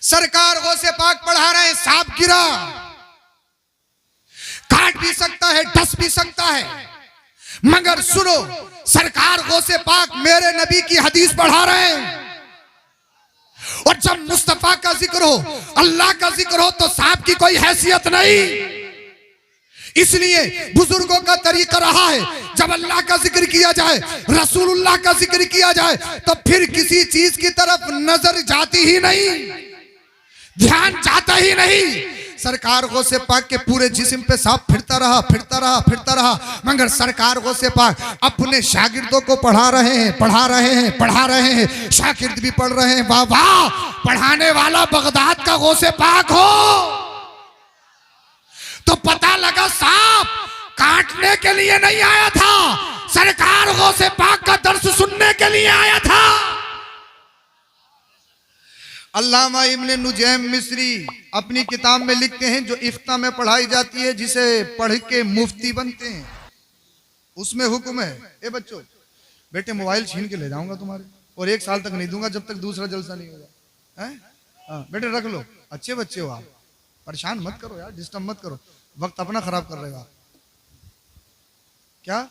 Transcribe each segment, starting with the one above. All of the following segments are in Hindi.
सरकार गौसे पाक पढ़ा रहे हैं, सांप गिरा, काट भी सकता है, डस भी सकता है, मगर सुनो, सरकार गौसे पाक मेरे नबी की हदीस पढ़ा रहे हैं। और जब मुस्तफा का जिक्र हो, अल्लाह का जिक्र हो, तो सांप की कोई हैसियत नहीं। इसलिए बुजुर्गों का तरीका रहा है, जब अल्लाह का जिक्र किया जाए, रसूलुल्लाह का जिक्र किया जाए, तो फिर किसी चीज की तरफ नजर जाती ही नहीं, ध्यान जाता ही नहीं। सरकार गौसे पाक के पूरे जिस्म पे सांप फिरता रहा, फिरता रहा, फिरता रहा, मगर सरकार गौसे पाक अपने शागिर्दों को पढ़ा रहे हैं, पढ़ा रहे हैं, पढ़ा रहे हैं, शागिर्द भी पढ़ रहे हैं। वाह वाह, पढ़ाने वाला बगदाद का गौसे पाक हो तो पता लगा सांप काटने के लिए नहीं आया था, सरकार गौसे पाक का दर्स सुनने के लिए आया था। अल्लामा इब्न नुजैम मिस्री अपनी किताब में लिखते हैं, जो इफ्ता में पढ़ाई जाती है, जिसे पढ़ के मुफ्ती बनते हैं, उसमें हुक्म है, ए बच्चों बेटे मोबाइल छीन के ले जाऊंगा तुम्हारे, और 1 साल तक नहीं दूंगा जब तक दूसरा जलसा नहीं होगा। हाँ बेटे रख लो, अच्छे बच्चे हो आप, परेशान मत करो यार, डिस्टर्ब मत करो, वक्त अपना खराब कर रहे हो आप। क्या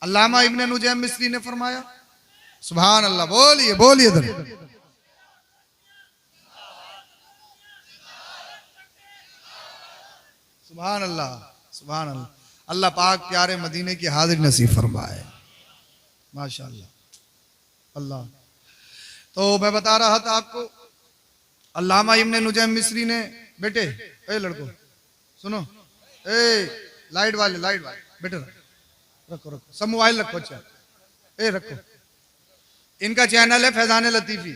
अल्लामा इब्न नुजैम मिस्री ने फरमाया? सुभान अल्लाह, बोलिए बोलिए इधर। सुभान अल्लाह, सुभान अल्लाह। अल्लाह पाक प्यारे मदीने की हाजिर नसीब फरमाए, माशाअल्लाह अल्लाह। तो मैं बता रहा था आपको, अल्लामा इब्न नुजैम मिस्री ने, बेटे ए लड़को सुनो, ए लाइट वाले बेटे रखो रखो, सब मोबाइल रखो, अच्छा ए रखो। इनका चैनल है फैजान लतीफी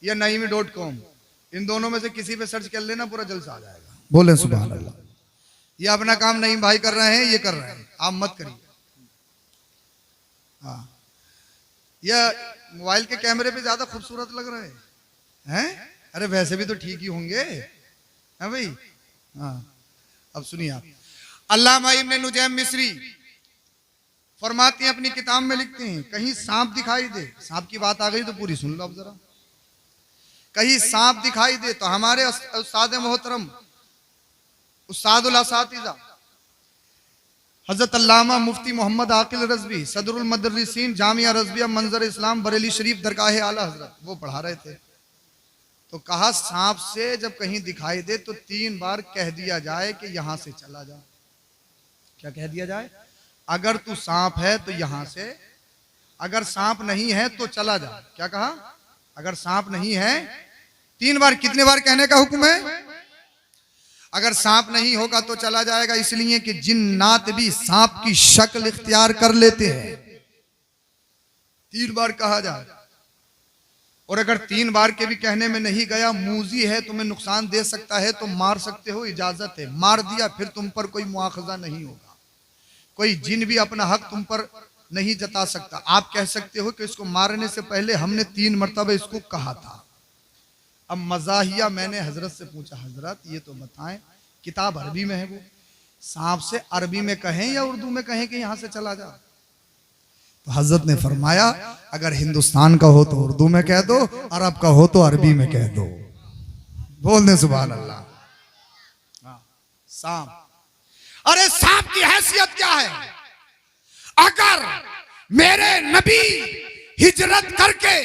या नईमी.com, इन दोनों में से किसी पे सर्च कर लेना, पूरा जलसा आ जाएगा। बोले सुभान अल्लाह। ये अपना काम नहीं भाई कर रहे हैं, ये कर रहे हैं, आप मत करिए। हाँ, यह मोबाइल के कैमरे पे ज्यादा खूबसूरत लग रहे हैं। अरे वैसे भी तो ठीक ही होंगे, है भाई। हाँ, अब सुनिए आप, अल्लामा इब्न नुजैम मिस्री फरमाते हैं, अपनी किताब में लिखते हैं, कहीं सांप दिखाई दे, सांप की बात आ गई तो पूरी सुन लो अब जरा, कहीं सांप दिखाई दे तो हमारे उस्ताद मोहतरम उस्तादुल असातिज़ा हजरत अल्लामा मुफ्ती मोहम्मद आकिल रज़वी सदरुल मदरसिन जामिया रज़विया मंजर इस्लाम बरेली शरीफ दरगाह आला हजरत, वो पढ़ा रहे थे। तो कहा सांप से जब कहीं दिखाई दे तो 3 बार कह दिया जाए कि यहां से चला जा। क्या कह दिया जाए? अगर तू सांप है तो यहां से, अगर सांप नहीं है तो चला जा। क्या कहा? अगर सांप नहीं है 3 बार, कितने बार कहने का हुक्म है? अगर सांप नहीं होगा तो चला जाएगा, इसलिए कि जिन्नात भी सांप की शक्ल इख्तियार कर लेते हैं। 3 बार कहा जाए, और अगर 3 बार के भी कहने में नहीं गया, मूजी है, तुम्हें नुकसान दे सकता है तो मार सकते हो, इजाजत है, मार दिया फिर तुम पर कोई मुआखजा नहीं होगा, कोई जिन भी अपना हक तुम पर नहीं जता सकता। आप कह सकते हो कि इसको मारने से पहले हमने 3 मरतबा इसको कहा था। अब मज़ाहिया मैंने हजरत से पूछा, हजरत ये तो बताएं, किताब अरबी में है, वो सांप से अरबी में कहें या उर्दू में कहें कि यहां से चला जा? तो हजरत ने फरमाया, अगर हिंदुस्तान का हो तो उर्दू में कह दो, अरब का हो तो अरबी में कह दो। बोल दे सुभान अल्लाह। सांप, अरे सांप की हैसियत क्या है? अगर मेरे नबी हिजरत करके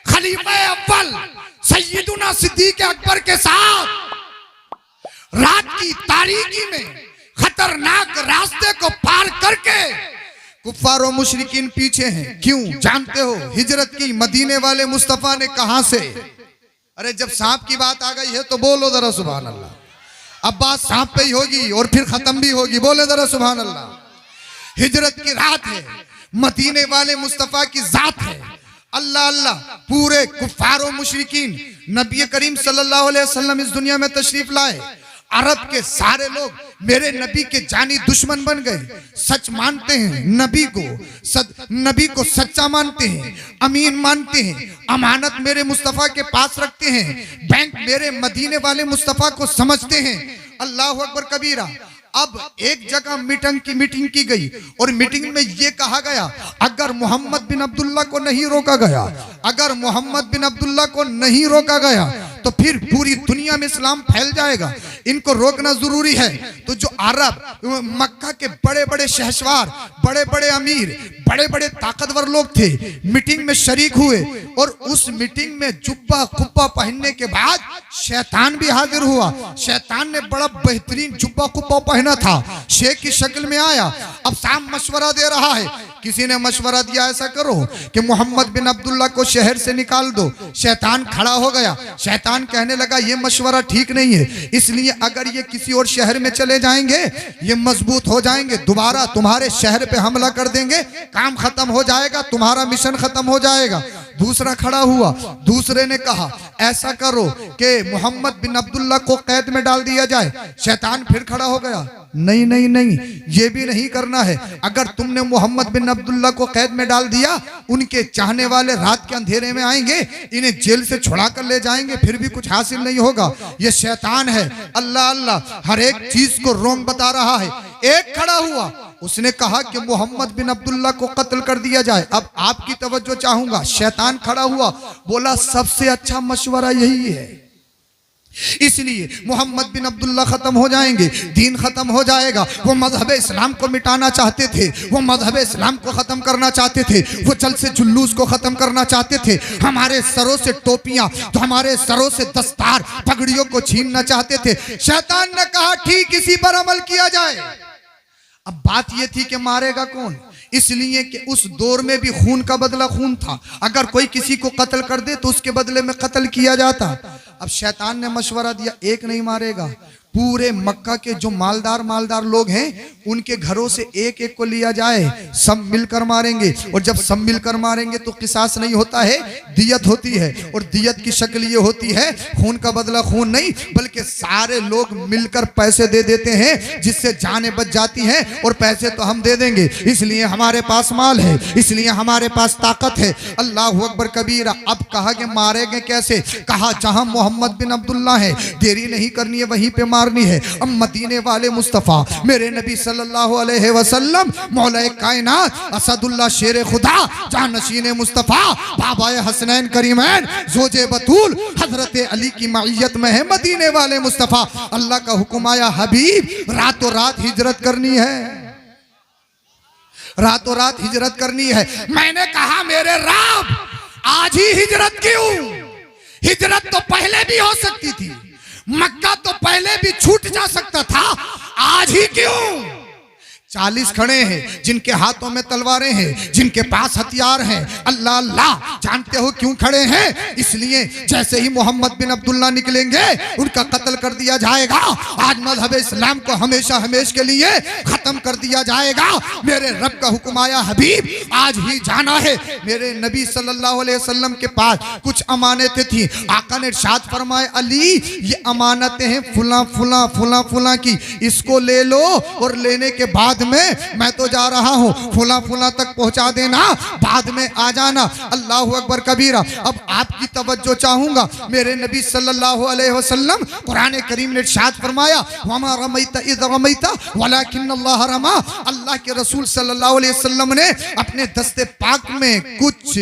खलीफा अव्वल सैयदुना सिद्दीक अकबर के साथ रात की तारीकी में खतरनाक रास्ते को पार करके, कुफ्फार और मुशरिकीन पीछे हैं, क्यों जानते हो? हिजरत की मदीने वाले मुस्तफा ने कहां से? अरे जब सांप की बात आ गई है तो बोलो जरा सुभान अल्लाह। अब बात सांप पे ही होगी और फिर खत्म भी होगी, बोले जरा सुभान अल्लाह। हिजरत की रात है, मदीने वाले मुस्तफा की जात है, अल्लाह अल्लाह, पूरे कुफ्फार और मुशरिकीन नबी करीम सल्लल्लाहु अलैहि वसल्लम इस दुनिया में तशरीफ लाए। अरब के सारे लोग मेरे नबी के जानी दुश्मन बन गए, सच मानते हैं नबी को सच्चा मानते हैं, अमीन मानते हैं, अमानत मेरे मुस्तफा के पास रखते हैं, बैंक मेरे मदीने वाले मुस्तफा को समझते हैं। अल्लाह अकबर कबीरा। अब एक जगह मीटिंग की गई और मीटिंग में यह कहा गया, अगर मोहम्मद बिन अब्दुल्ला को नहीं रोका गया, अगर मोहम्मद बिन अब्दुल्ला को नहीं रोका गया तो फिर पूरी दुनिया में इस्लाम फैल जाएगा। इनको रोकना जरूरी है। तो जो अरब मक्का के बड़े बड़े शहसवार, बड़े बड़े अमीर, बड़े बड़े ताकतवर लोग थे, मीटिंग में शरीक हुए और उस मीटिंग में जुब्बा कुब्बा पहनने के बाद शैतान भी हाजिर हुआ। शैतान ने बड़ा बेहतरीन जुब्बा कुब्बा पहना था, शेख की शक्ल में आया। अब साहब मशवरा दे रहा है। किसी ने मशवरा दिया ऐसा करो कि मोहम्मद बिन अब्दुल्ला को शहर से निकाल दो। शैतान खड़ा हो गया। शैतान कहने लगा ये मशवरा ठीक नहीं है, इसलिए अगर ये किसी और शहर में चले जाएंगे ये मजबूत हो जाएंगे, दोबारा तुम्हारे शहर पे हमला कर देंगे, काम खत्म हो जाएगा, तुम्हारा मिशन खत्म हो जाएगा। दूसरा खड़ा हुआ। दूसरे ने कहा ऐसा करो कि मोहम्मद बिन अब्दुल्ला को कैद में डाल दिया जाए। शैतान फिर खड़ा हो गया। नहीं नहीं नहीं, ये भी नहीं करना है। अगर तुमने मोहम्मद बिन अब्दुल्ला को कैद में डाल दिया, उनके चाहने वाले रात के अंधेरे में आएंगे, इन्हें जेल से छुड़ा कर ले जाएंगे, फिर भी कुछ हासिल नहीं होगा। ये शैतान है। अल्लाह अल्लाह हर एक चीज को रोंग बता रहा है। एक खड़ा हुआ, उसने कहा कि मोहम्मद बिन अब्दुल्ला को कत्ल कर दिया जाए। अब आपकी तवज्जो चाहूंगा। शैतान खड़ा हुआ, बोला सबसे अच्छा मशवरा यही है, इसलिए मोहम्मद बिन अब्दुल्ला खत्म हो जाएंगे, दीन खत्म हो जाएगा। वो मजहब इस्लाम को मिटाना चाहते थे, वो मजहब इस्लाम को खत्म करना चाहते थे, वो जल से जुलूस को खत्म करना चाहते थे, हमारे सरों से टोपियां, तो हमारे सरों से दस्तार पगड़ियों को छीनना चाहते थे। शैतान ने कहा ठीक इसी पर अमल किया जाए। अब बात यह थी कि मारेगा कौन, इसलिए कि उस दौर में भी खून का बदला खून था। अगर कोई किसी को कत्ल कर दे तो उसके बदले में कत्ल किया जाता। अब शैतान ने मशवरा दिया एक नहीं मारेगा, पूरे मक्का के जो मालदार लोग हैं उनके घरों से एक एक को लिया जाए, सब मिलकर मारेंगे। और जब सब मिलकर मारेंगे तो किसास नहीं होता है, दियत होती है। और दियत की शक्ल ये होती है, खून का बदला खून नहीं, बल्कि सारे लोग मिलकर पैसे दे देते हैं, जिससे जानें बच जाती हैं। और पैसे तो हम दे देंगे, इसलिए हमारे पास माल है, इसलिए हमारे पास ताकत है। अल्लाह अकबर कबीरा। अब कहा कि मारेंगे कैसे? कहा जहां मोहम्मद बिन अब्दुल्ला है, देरी नहीं करनी है, वहीं पे मारनी है। अब मदीने वाले मुस्तफा मेरे नबी सल्लल्लाहु अलैहि वसल्लम, मौलाए कायनात असदुल्लाह शेर खुदा, जानशीन मुस्तफा, बाबाए हसनैन करीमैन, जोजे बतूल हजरत अली की मईयत में है मदीने वाले मुस्तफा। अल्लाह का हुक्म आया, हबीब रातों रात हिजरत करनी है, रातों रात हिजरत करनी है। मैंने कहा मेरे रब आज ही हिजरत क्यों? हिजरत तो पहले भी हो सकती थी, मक्का तो पहले भी छूट जा सकता था, आज ही क्यों? 40 खड़े हैं जिनके हाथों में तलवारें हैं, जिनके पास हथियार हैं। अल्लाह अल्लाह, जानते हो क्यों खड़े हैं? इसलिए जैसे ही मोहम्मद बिन अब्दुल्ला निकलेंगे उनका कत्ल कर दिया जाएगा। आज मजहब इस्लाम को हमेशा हमेशा के लिए खत्म कर दिया जाएगा। मेरे रब का हुक्म आया, हबीब आज ही जाना है। मेरे नबी सल्लल्लाहु अलैहि वसल्लम के पास कुछ अमानतें थी। आका ने इरशाद फरमाए, अली ये अमानतें हैं फुला फुला फुला फुला की, इसको ले लो और लेने के बाद में मैं तो जा रहा हूं, फुला फुला तक पहुंचा देना, बाद में आ जाना। अल्लाह अकबर कबीरा। अब आपकी तवज्जो चाहूंगा। मेरे नबी सल्लल्लाहु अलैहि वसल्लम कुरान करीम ने इरशाद फरमाया, वमा रमैता इज़ रमैता वलाकिन अल्लाह रमा। अल्लाह के रसूल सल्लल्लाहु अलैहि वसल्लम ने अपने दस्ते पाक में कुछ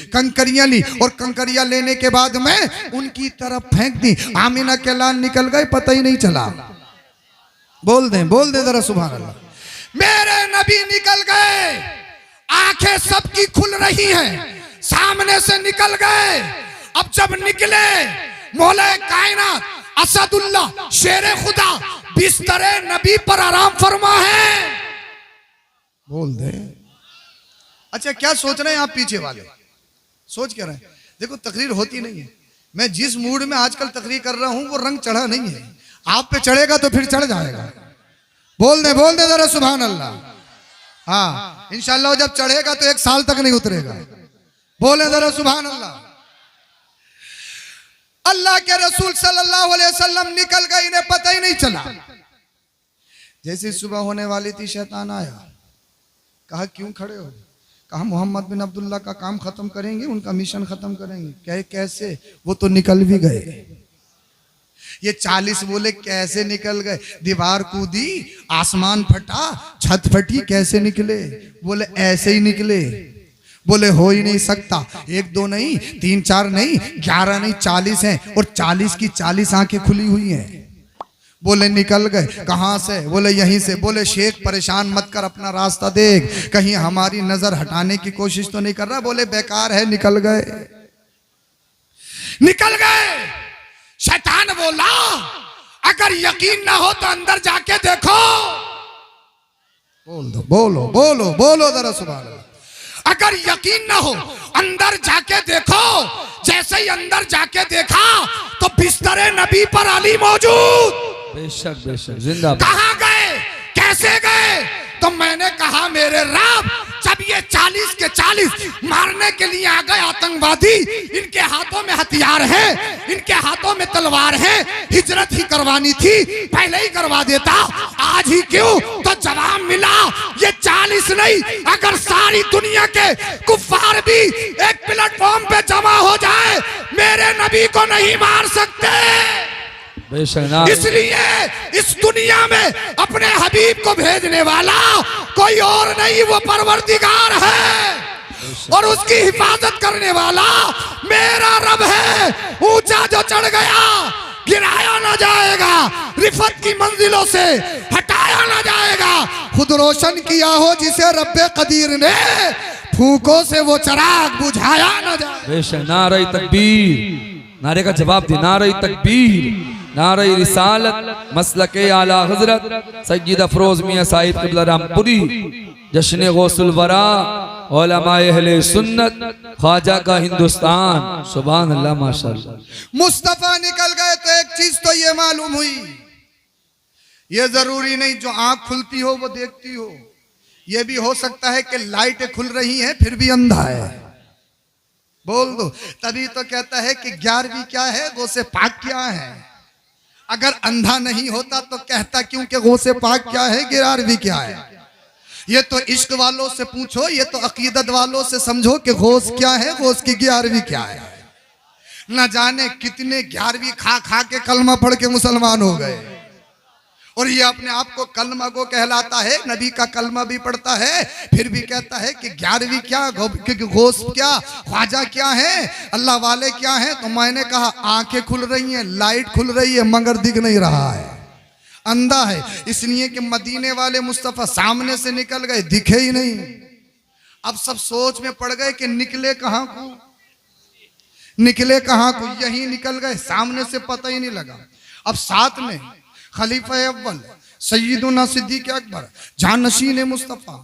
कंकरियां ली और कंकरियां लेने के बाद में उनकी तरफ फेंक दी। आमिना के लाल निकल गए, पता ही नहीं चला। बोल दे जरा सुभान अल्लाह। मेरे नबी निकल गए, आंखें सबकी खुल रही हैं, सामने से निकल गए। अब जब निकले, मौला कायनात असदुल्लाह शेर खुदा बिस्तरे नबी पर आराम फरमा है। बोल दे। अच्छा क्या सोच रहे हैं आप पीछे वाले? सोच क्या रहे हैं? देखो तकरीर होती नहीं है। मैं जिस मूड में आजकल तकरीर कर रहा हूं वो रंग चढ़ा नहीं है। आप पे चढ़ेगा तो फिर चढ़ जाएगा। बोल दे जरा सुभान अल्लाह। हाँ इंशाल्लाह जब चढ़ेगा तो 1 साल तक नहीं उतरेगा। बोले जरा सुभान अल्लाह। अल्लाह के रसूल सल्लल्लाहु अलैहि वसल्लम निकल गए, इन्हें पता ही नहीं चला। जैसे सुबह होने वाली थी, शैतान आया, कहा क्यों खड़े हो? कहा मोहम्मद बिन अब्दुल्ला का काम खत्म करेंगे, उनका मिशन खत्म करेंगे। कहे कैसे? वो तो निकल भी गए। ये 40 बोले कैसे निकल गए? दीवार कूदी, आसमान फटा, छत फटी, कैसे निकले? बोले ऐसे ही निकले। बोले हो ही नहीं सकता, 1 2 नहीं, 3 4 नहीं, 11 नहीं, 40 हैं और 40 की 40 आंखें खुली हुई हैं। बोले निकल गए, कहां से? बोले यहीं से। बोले शेख परेशान मत कर, अपना रास्ता देख, कहीं हमारी नजर हटाने की कोशिश तो नहीं कर रहा। बोले बेकार है, निकल गए। निकल गए। शैतान बोला अगर यकीन ना हो तो अंदर जाके देखो। बोल दो, बोलो बोलो बोलो जरा सुभान अल्लाह। अगर यकीन ना हो अंदर जाके देखो। जैसे ही अंदर जाके देखा तो बिस्तरे नबी पर अली मौजूद। बेशक बेशक जिंदाबाद। कहां गए, कैसे गए? तो मैंने कहा मेरे रब, जब ये 40 के 40 मारने के लिए आ गए आतंकवादी, इनके हाथों में हथियार है, इनके हाथों में तलवार है, हिजरत ही करवानी थी, पहले ही करवा देता, आज ही क्यों? तो जवाब मिला ये 40 नहीं, अगर सारी दुनिया के कुफ्फार भी एक प्लेटफॉर्म पे जमा हो जाए, मेरे नबी को नहीं मार सकते। इसलिए इस दुनिया में अपने हबीब को भेजने वाला कोई और नहीं, वो परवरदिगार है और उसकी हिफाजत करने वाला मेरा रब है। ऊंचा जो चढ़ गया गिराया ना जाएगा, रिफत की मंजिलों से हटाया ना जाएगा। खुद रोशन किया हो जिसे रब्बे कदीर ने, फूकों से वो चिराग बुझाया ना जाए। बेशक नारे तकबीर, नारे का जवाब दे, नारे तकबीर, नारे रिसालत, मसलके आला हजरत सैयद अफरोज मियां साहिब क़िबला रामपुरी, जश्न गौसुल वरा, उलमाए अहले सुन्नत, ख्वाजा का हिंदुस्तान। सुभान अल्लाह माशाअल्लाह। मुस्तफा निकल गए तो एक चीज तो ये मालूम हुई, ये जरूरी नहीं जो आंख खुलती हो वो देखती हो, ये भी हो सकता है कि लाइटें खुल रही हैं फिर भी अंधा है। बोल दो। तभी तो कहता है कि 11वीं क्या है, गौसे पाक क्या है। अगर अंधा नहीं होता तो कहता क्यों कि गौसे पाक क्या है, 11वीं क्या है। ये तो इश्क वालों से पूछो, ये तो अकीदत वालों से समझो कि गौस क्या है, गौस की 11वीं क्या है। न जाने कितने 11वीं खा खा के कलमा पढ़ के मुसलमान हो गए, और ये अपने आप को कलमा को कहलाता है, नबी का कलमा भी पढ़ता है, फिर भी कहता है कि 11वीं क्या, गौस क्या, ख्वाजा क्या है, अल्लाह वाले क्या हैं। तो मैंने कहा आंखें खुल रही हैं, लाइट खुल रही है, मगर दिख नहीं रहा है, अंधा है। इसलिए कि मदीने वाले मुस्तफा सामने से निकल गए, दिखे ही नहीं। अब सब सोच में पड़ गए कि निकले कहां को, निकले कहां को। यही निकल गए, सामने से पता ही नहीं लगा। अब साथ में खलीफा अव्वल सैयदुना सिद्दीक अकबर, जानशीन मुस्तफ़ा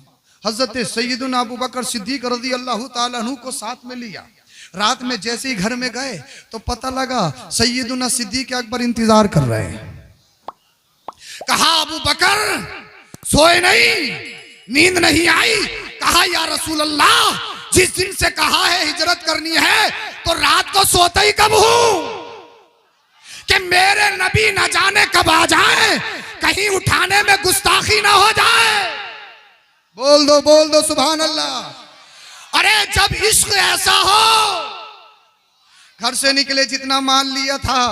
हजरत सैयदुना अबू बकर सिद्दीक रज़ी अल्लाह ताला अन्हु को साथ में लिया। रात में जैसे ही घर में गए तो पता लगा सैयदुना सिद्दीक अकबर इंतजार कर रहे हैं। कहा अबू बकर सोए नहीं, नींद नहीं आई? कहा या रसूल अल्लाह, जिस दिन से कहा है हिजरत करनी है तो रात को सोता ही कब हूं कि मेरे नबी न जाने कब आ जाए, कहीं उठाने में गुस्ताखी ना हो जाए। बोल दो सुभान अल्लाह। अरे जब इश्क ऐसा हो, घर से निकले जितना माल लिया था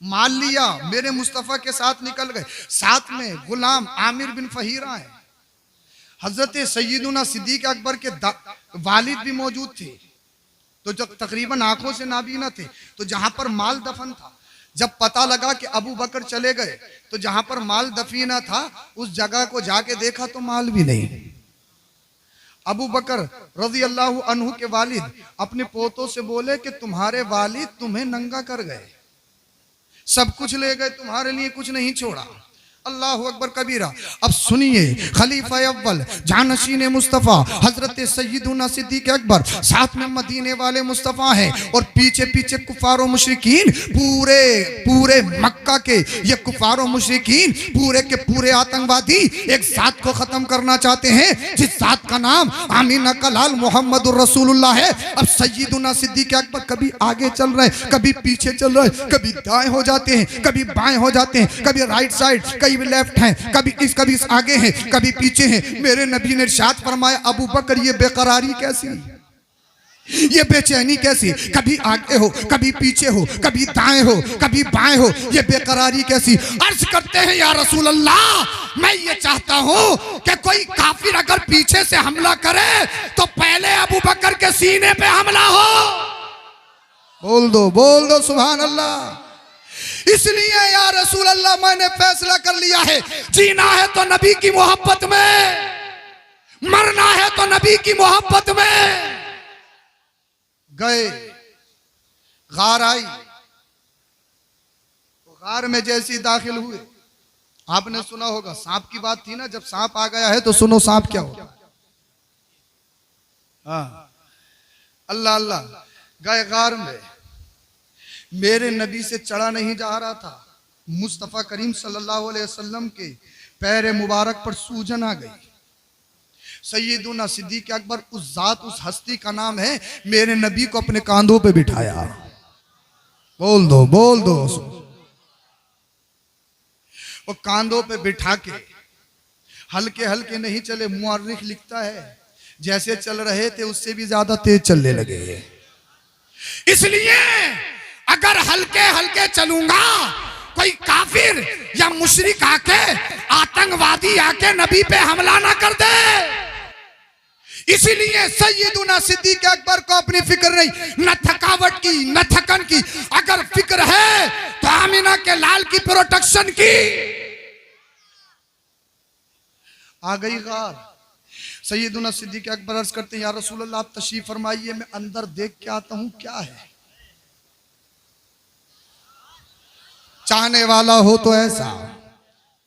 माल लिया, मेरे मुस्तफा के साथ निकल गए। साथ में गुलाम आमिर बिन फहीरा है, हजरत सैयदुना सिद्दीक अकबर के वालिद भी मौजूद थे, तो जब तकरीबन आंखों से नाबीना थे। तो जहां पर माल दफन था, जब पता लगा कि अबू बकर चले गए तो जहां पर माल दफीना था उस जगह को जाके देखा तो माल भी नहीं। अबू बकर रज़ी अल्लाह अन्हु के वालिद अपने पोतों से बोले कि तुम्हारे वालिद तुम्हें नंगा कर गए, सब कुछ ले गए, तुम्हारे लिए कुछ नहीं छोड़ा। अल्लाह अकबर कबीरा। अब सुनिए, खलीफा अव्वल जानशीन मुस्तफ़ा हजरत सैयदुना सिद्दीक अकबर, साथ में मदीने वाले मुस्तफ़ा हैं और पीछे पीछे कुफारो मुशरिकीन, पूरे पूरे मक्का के ये कुफारो मुशरिकीन, पूरे के पूरे आतंकवादी एक जात को खत्म करना चाहते हैं जिस जात का नाम आमीना का लाल मोहम्मदुर रसूलुल्लाह है। अब सैयदुना सिद्दीक अकबर कभी आगे चल रहे, कभी पीछे चल रहे, कभी दाएं हो जाते हैं, कभी बाएं हो जाते हैं, कभी राइट साइड, कभी लेफ्ट हैं, कभी आगे हैं, कभी पीछे हैं। मेरे नबी ने इरशाद फरमाया, अबू बकर ये बेकरारी कैसी? ये बेचैनी कैसी, कभी आगे हो कभी पीछे हो, कभी दाएं हो कभी बाएं हो, ये बेकरारी कैसी। अर्ज करते हैं या रसूल अल्लाह, मैं ये चाहता हूं कि कोई काफिर अगर पीछे से हमला करे तो पहले अबू बकर के सीने पे हमला हो। बोल दो सुभान अल्लाह। इसलिए या रसूल अल्लाह मैंने फैसला कर लिया है, जीना है तो नबी की मोहब्बत में, मरना है तो नबी की मोहब्बत में। गए, गार आई, तो गार में जैसी दाखिल हुए, आपने सुना होगा सांप की बात थी ना, जब सांप आ गया है तो सुनो सांप क्या हो। हाँ, अल्लाह अल्लाह। गए गार में, मेरे नबी से चढ़ा नहीं जा रहा था, मुस्तफ़ा करीम सल्लल्लाहु अलैहि वसल्लम के पैर मुबारक पर सूजन आ गई। सैयदुना सिद्दीक़ अकबर, उस जात उस हस्ती का नाम है, मेरे नबी को अपने कांधों पे बिठाया। बोल दो वो कांधों पे बिठा के हल्के हल्के नहीं चले। मुअर्रिख लिखता है जैसे चल रहे थे उससे भी ज्यादा तेज चलने लगे। इसलिए अगर हल्के हल्के चलूंगा, कोई काफिर या मुशरिक आके, आतंकवादी आके नबी पे हमला ना कर दे। इसीलिए सैयदुना सिद्दीक़ अकबर को अपनी फिक्र नहीं, न थकावट की न थकन की। अगर फिक्र है तो आमिना के लाल की प्रोटेक्शन की। आ गई गार, सैयदुना सिद्दीक़ अकबर अर्ज करते हैं या रसूल अल्लाह आप तशरीफ फरमाइए, मैं अंदर देख के आता हूं क्या है। चाहने वाला हो तो ऐसा,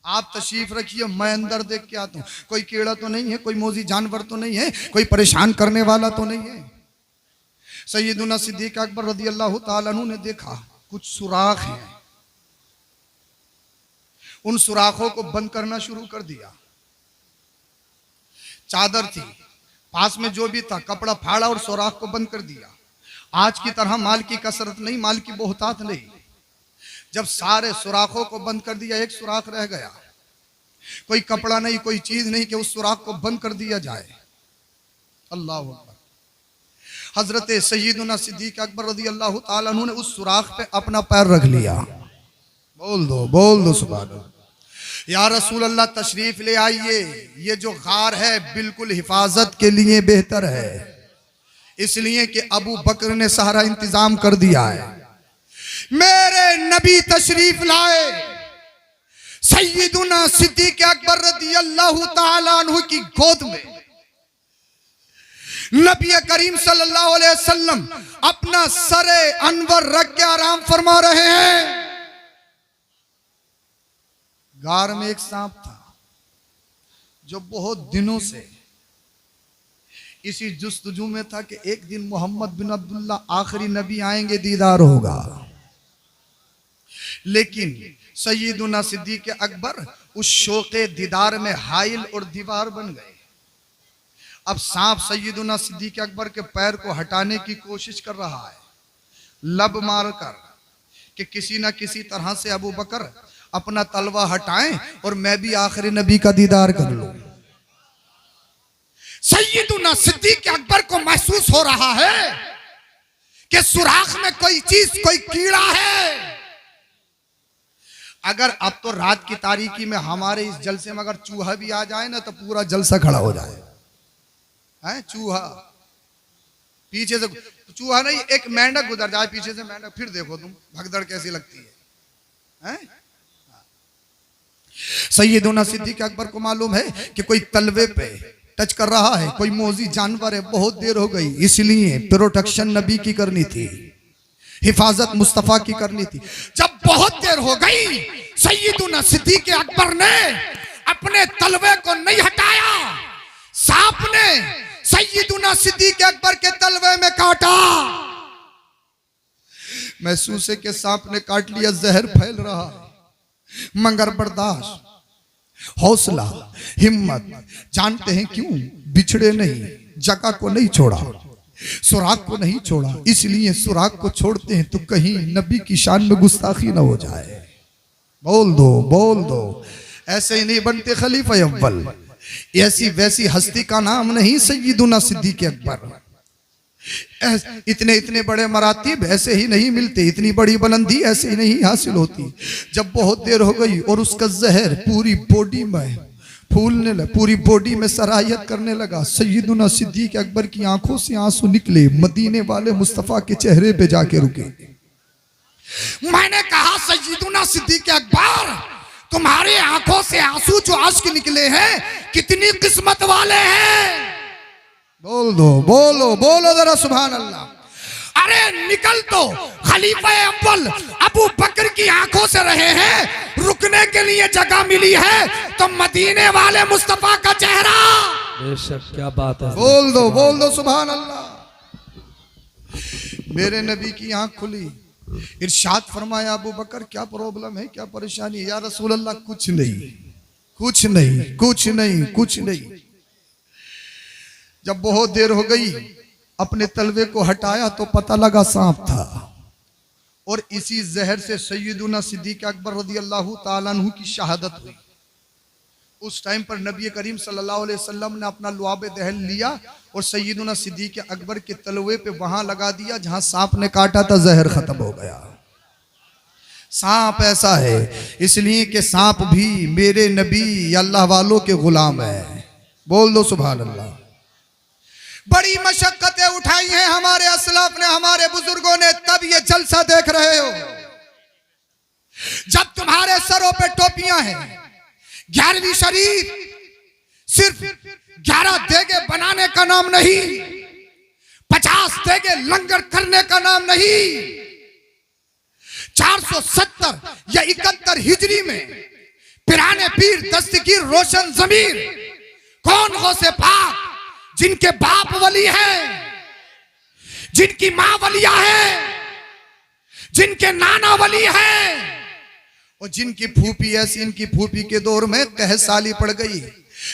आप तशरीफ रखिए, मैं अंदर देख के आता हूं। कोई कीड़ा तो नहीं है, कोई मोजी जानवर तो नहीं है, कोई परेशान करने वाला तो नहीं है। सैयदुना सिद्दीक़ अकबर रज़ी अल्लाह ताला अन्हु ने देखा कुछ सुराख हैं, उन सुराखों को बंद करना शुरू कर दिया। चादर थी पास में, जो भी था कपड़ा फाड़ा और सुराख को बंद कर दिया। आज की तरह माल की कसरत नहीं, माल की बहुतात नहीं। जब सारे सुराखों को बंद कर दिया, एक सुराख रह गया, कोई कपड़ा नहीं, कोई चीज नहीं कि उस सुराख को बंद कर दिया जाए। अल्लाह अकबर। हजरत सैयदुना सिद्दीक़ अकबर रज़ी अल्लाह ताला अन्हु ने उस सुराख पे अपना पैर रख लिया। बोल दो सुभान अल्लाह। या रसूल अल्लाह तशरीफ ले आइए, ये जो गार है बिल्कुल हिफाजत के लिए बेहतर है, इसलिए कि अबू बकर ने सारा इंतजाम कर दिया है। मेरे नबी तशरीफ लाए, सैयदुना सिद्दीक़ अकबर रज़ी अल्लाह ताला अन्हु की गोद में नबी करीम सल्लल्लाहु अलैहि वसल्लम अपना सरे अनवर रख के आराम फरमा रहे हैं। गार में एक सांप था जो बहुत दिनों से इसी जुस्तजू में था कि एक दिन मोहम्मद बिन अब्दुल्ला आखिरी नबी आएंगे, दीदार होगा। लेकिन सैयदुना सिद्दीक़ अकबर उस शौक़े दीदार में हाइल और दीवार बन गए। अब सांप सैयदुना सिद्दीक़ अकबर के पैर को हटाने की कोशिश कर रहा है, लब मारकर कि किसी ना किसी तरह से अबू बकर अपना तलवा हटाएं और मैं भी आखिरी नबी का दीदार कर लूं। सैयदुना सिद्दीक़ अकबर को महसूस हो रहा है कि सुराख में कोई चीज, कोई कीड़ा है। अगर अब तो रात की तारीकी में हमारे इस जलसे में अगर चूहा भी आ जाए ना तो पूरा जलसा खड़ा हो जाए। है चूहा, पीछे से चूहा नहीं, एक मेंढक गुजर जाए पीछे से, मेंढक, फिर देखो तुम भगदड़ कैसी लगती है? सैयदुना सिद्दीक़ अकबर को मालूम है कि कोई तलवे पे टच कर रहा है, कोई मोजी जानवर है, बहुत देर हो गई, इसलिए प्रोटेक्शन नबी की करनी थी, हिफाजत मुस्तफा की करनी थी। जब बहुत देर हो गई, सैयदुना सिद्दीक़ अकबर ने अपने तलवे को नहीं हटाया, सांप ने सैयदुना सिद्दीक़ अकबर के तलवे में काटा। महसूस है कि सांप ने काट लिया, जहर फैल रहा है, मगर बर्दाश्त, हौसला, हिम्मत। जानते हैं क्यों? बिछड़े नहीं, जगह को नहीं छोड़ा, सुराग को नहीं छोड़ा। इसलिए सुराग को छोड़ते हैं तो कहीं नबी की शान में गुस्ताखी ना हो जाए। बोल दो। ऐसे ही नहीं बनते खलीफा अव्वल। ऐसी वैसी हस्ती का नाम नहीं सैयदुना सिद्दीक़ अकबर। इतने इतने बड़े मरातीब ऐसे ही नहीं मिलते, इतनी बड़ी बुलंदी ऐसे ही नहीं हासिल होती। जब बहुत देर हो गई और उसका जहर पूरी बॉडी में फूलने लगा, पूरी बॉडी में सरायत करने लगा, सैयदुना सिद्दीक अकबर की आंखों से आंसू निकले, मदीने वाले मुस्तफा के चेहरे पे जाके रुके। मैंने कहा सैयदुना सिद्दीक अकबर, तुम्हारी आंखों से आंसू जो आश्क निकले हैं, कितनी किस्मत वाले हैं। बोल दो, बोलो बोलो जरा सुभान अल्लाह। अरे निकल तो खलीफा अव्वल अबू बकर की आंखों से रहे हैं, रुकने के लिए जगह मिली है तो मदीने वाले मुस्तफा का चेहरा। बेशक, क्या बात है। बोल दो सुभान अल्लाह। मेरे नबी की आंख खुली, इरशाद फरमाया अबू बकर क्या प्रॉब्लम है, क्या परेशानी है? या रसूल अल्लाह कुछ नहीं, कुछ नहीं, कुछ नहीं, कुछ नहीं। जब बहुत देर हो गई, अपने तलवे को हटाया तो पता लगा सांप था, और इसी जहर से सैयदुना सिद्दीक अकबर रज़ियल्लाहु ताला अन्हु की शहादत हुई। उस टाइम पर नबी करीम सल्लल्लाहु अलैहि वसल्लम ने अपना लुआब दहन लिया और सैयदुना सिद्दीक अकबर के तलवे पे वहां लगा दिया जहां सांप ने काटा था, जहर खत्म हो गया। सांप ऐसा है इसलिए कि सांप भी मेरे नबी अल्लाह वालों के गुलाम है। बोल दो सुभान अल्लाह। बड़ी मशक्कतें उठाई हैं हमारे असलाफ ने, हमारे बुजुर्गों ने, तब ये जलसा देख रहे हो। जब तुम्हारे सरों पे टोपियां हैं, 11वीं शरीफ सिर्फ 11 देगे बनाने का नाम नहीं, 50 देगे लंगर करने का नाम नहीं। 470 या 71 हिजरी में पिराने पीर दस्तगीर रोशन जमीर कौन गौसे पाक, जिनके बाप वली हैं, जिनकी मां वलिया है, जिनके नाना वली हैं, और जिनकी फूफी ऐसी, इनकी फूफी के दौर में कहत साली पड़ गई,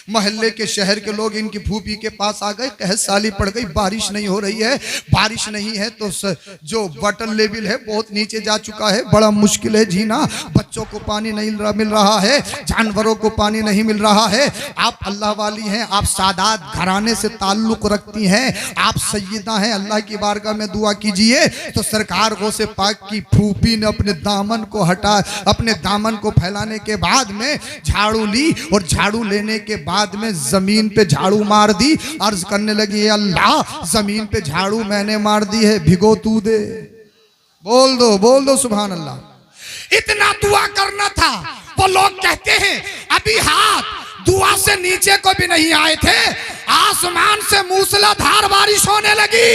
मोहल्ले के शहर के लोग इनकी फूफी के पास आ गए, कहत साली पड़ गई, बारिश नहीं हो रही है, बारिश नहीं है तो जो वाटर लेवल है बहुत नीचे जा चुका है, बड़ा मुश्किल है जीना, बच्चों को पानी नहीं मिल रहा है, जानवरों को पानी नहीं मिल रहा है। आप अल्लाह वाली हैं, आप सादात घराने से ताल्लुक रखती हैं, आप सैयदा हैं, अल्लाह की बारगाह में दुआ कीजिए। तो सरकार गौसे पाक की फूफी ने अपने दामन को हटा, अपने दामन को फैलाने के बाद में झाड़ू ली, और झाड़ू लेने के बाद में जमीन पे झाड़ू मार दी, अर्ज करने लगी अल्लाह जमीन पे झाड़ू मैंने मार दी है, भिगो तू दे। बोल दो सुभान अल्लाह। इतना दुआ करना था। वो लोग कहते हैं अभी हाथ दुआ से नीचे को भी नहीं आए थे, आसमान से मूसलाधार बारिश होने लगी।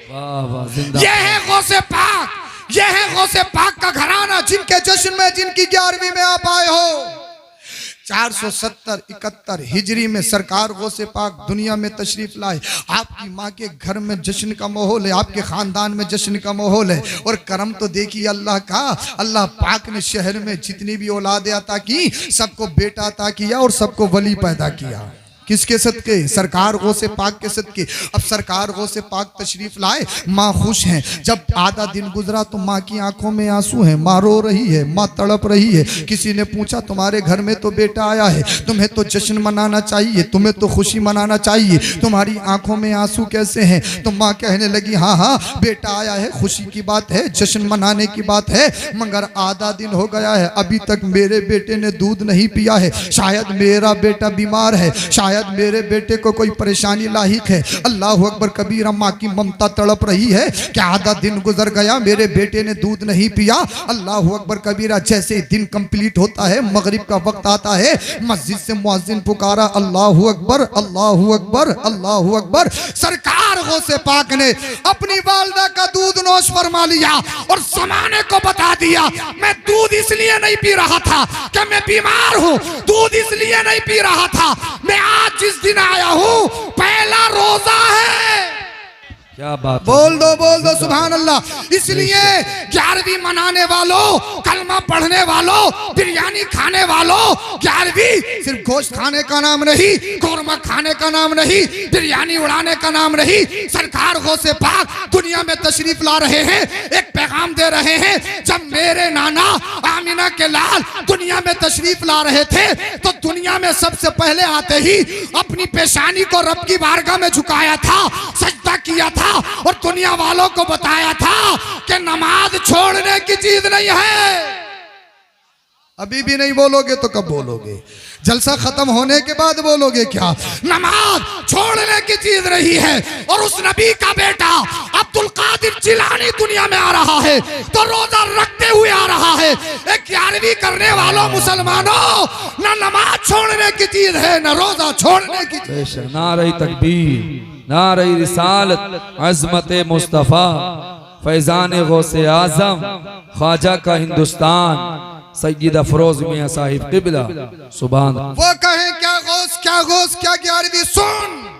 वाह वाह, जिंदाबाद। ये है गौसे पाक, ये है गौसे पाक का घराना, जिनके जश्न में, जिनकी 11वीं में आप आए हो। 470-71 हिजरी में सरकार गौसे पाक दुनिया में तशरीफ लाए। आपकी माँ के घर में जश्न का माहौल है, आपके खानदान में जश्न का माहौल है। और करम तो देखिए अल्लाह का, अल्लाह पाक ने शहर में जितनी भी औलाद अता की, सबको बेटा अता किया और सबको वली पैदा किया। किसके सदके? सरकार गौसे पाक के सदके। अब सरकार गौसे पाक तशरीफ लाए, माँ खुश हैं। जब आधा दिन गुजरा तो माँ की आंखों में आंसू हैं, माँ रो रही है, माँ तड़प रही है। किसी ने पूछा तुम्हारे घर में तो बेटा आया है, तुम्हें तो जश्न मनाना चाहिए, तुम्हें तो खुशी मनाना चाहिए, तुम्हारी आंखों में आंसू कैसे हैं? तो माँ कहने लगी हाँ हाँ बेटा आया है, खुशी की बात है, जश्न मनाने की बात है, मगर आधा दिन हो गया है, अभी तक मेरे बेटे ने दूध नहीं पिया है। शायद मेरा बेटा बीमार है, शायद मेरे बेटे को कोई परेशानी लाहिक है। अल्लाह अकबर कबीरा, माँ की ममता तड़प रही है कि आधा दिन गुजर गया, मेरे बेटे ने दूध नहीं पिया। अल्लाह अकबर कबीरा, जैसे दिन कंप्लीट होता है, मगरिब का वक्त आता है, मस्जिद से मुअज्जिन पुकारा अल्लाह अकबर, अल्लाह अकबर, अल्लाह अकबर। सरकार गौसे पाक ने अपनी वालिदा का दूध नोश फरमा लिया और जमाने को बता दिया, मैं दूध इसलिए नहीं पी रहा था कि मैं बीमार हूँ, दूध इसलिए नहीं पी रहा था, मैं आज जिस दिन आया हूँ पहला रोजा है। क्या बात। बोल दो सुभान अल्लाह। इसलिए 11वीं मनाने वालों कलमा पढ़ने वालों, बिरयानी खाने वालों, 11वीं सिर्फ गोश्त खाने का नाम नहीं, कौरमा खाने का नाम नहीं, बिरयानी उड़ाने का नाम नहीं। सरकार गौसे पाक दुनिया में तशरीफ ला रहे हैं, एक पैगाम दे रहे हैं। जब मेरे नाना आमिना के लाल दुनिया में तशरीफ ला रहे थे तो दुनिया में सबसे पहले आते ही अपनी पेशानी को रब की बारगाह में झुकाया था, सजदा किया था और दुनिया वालों को बताया था कि नमाज छोड़ने की चीज नहीं है। अभी भी नहीं बोलोगे तो कब बोलोगे? जलसा खत्म होने के बाद बोलोगे क्या? नमाज छोड़ने की चीज नहीं है। और उस नबी का बेटा अब्दुल कादिर जिलानी दुनिया में आ रहा है तो रोजा रखते हुए आ रहा है। 11वीं करने वालों मुसलमानों, ना नमाज छोड़ने की चीज है ना रोजा छोड़ने की चीज। नारे तकबीर, नारे रिसालत, अज़मत मुस्तफ़ा, फैजान गौसे आज़म, ख्वाजा का हिंदुस्तान, सैयद अफरोज मियां साहिब क़िबला, सुभान। वो कहें क्या गौस, क्या गौस, क्या 11वीं सुन।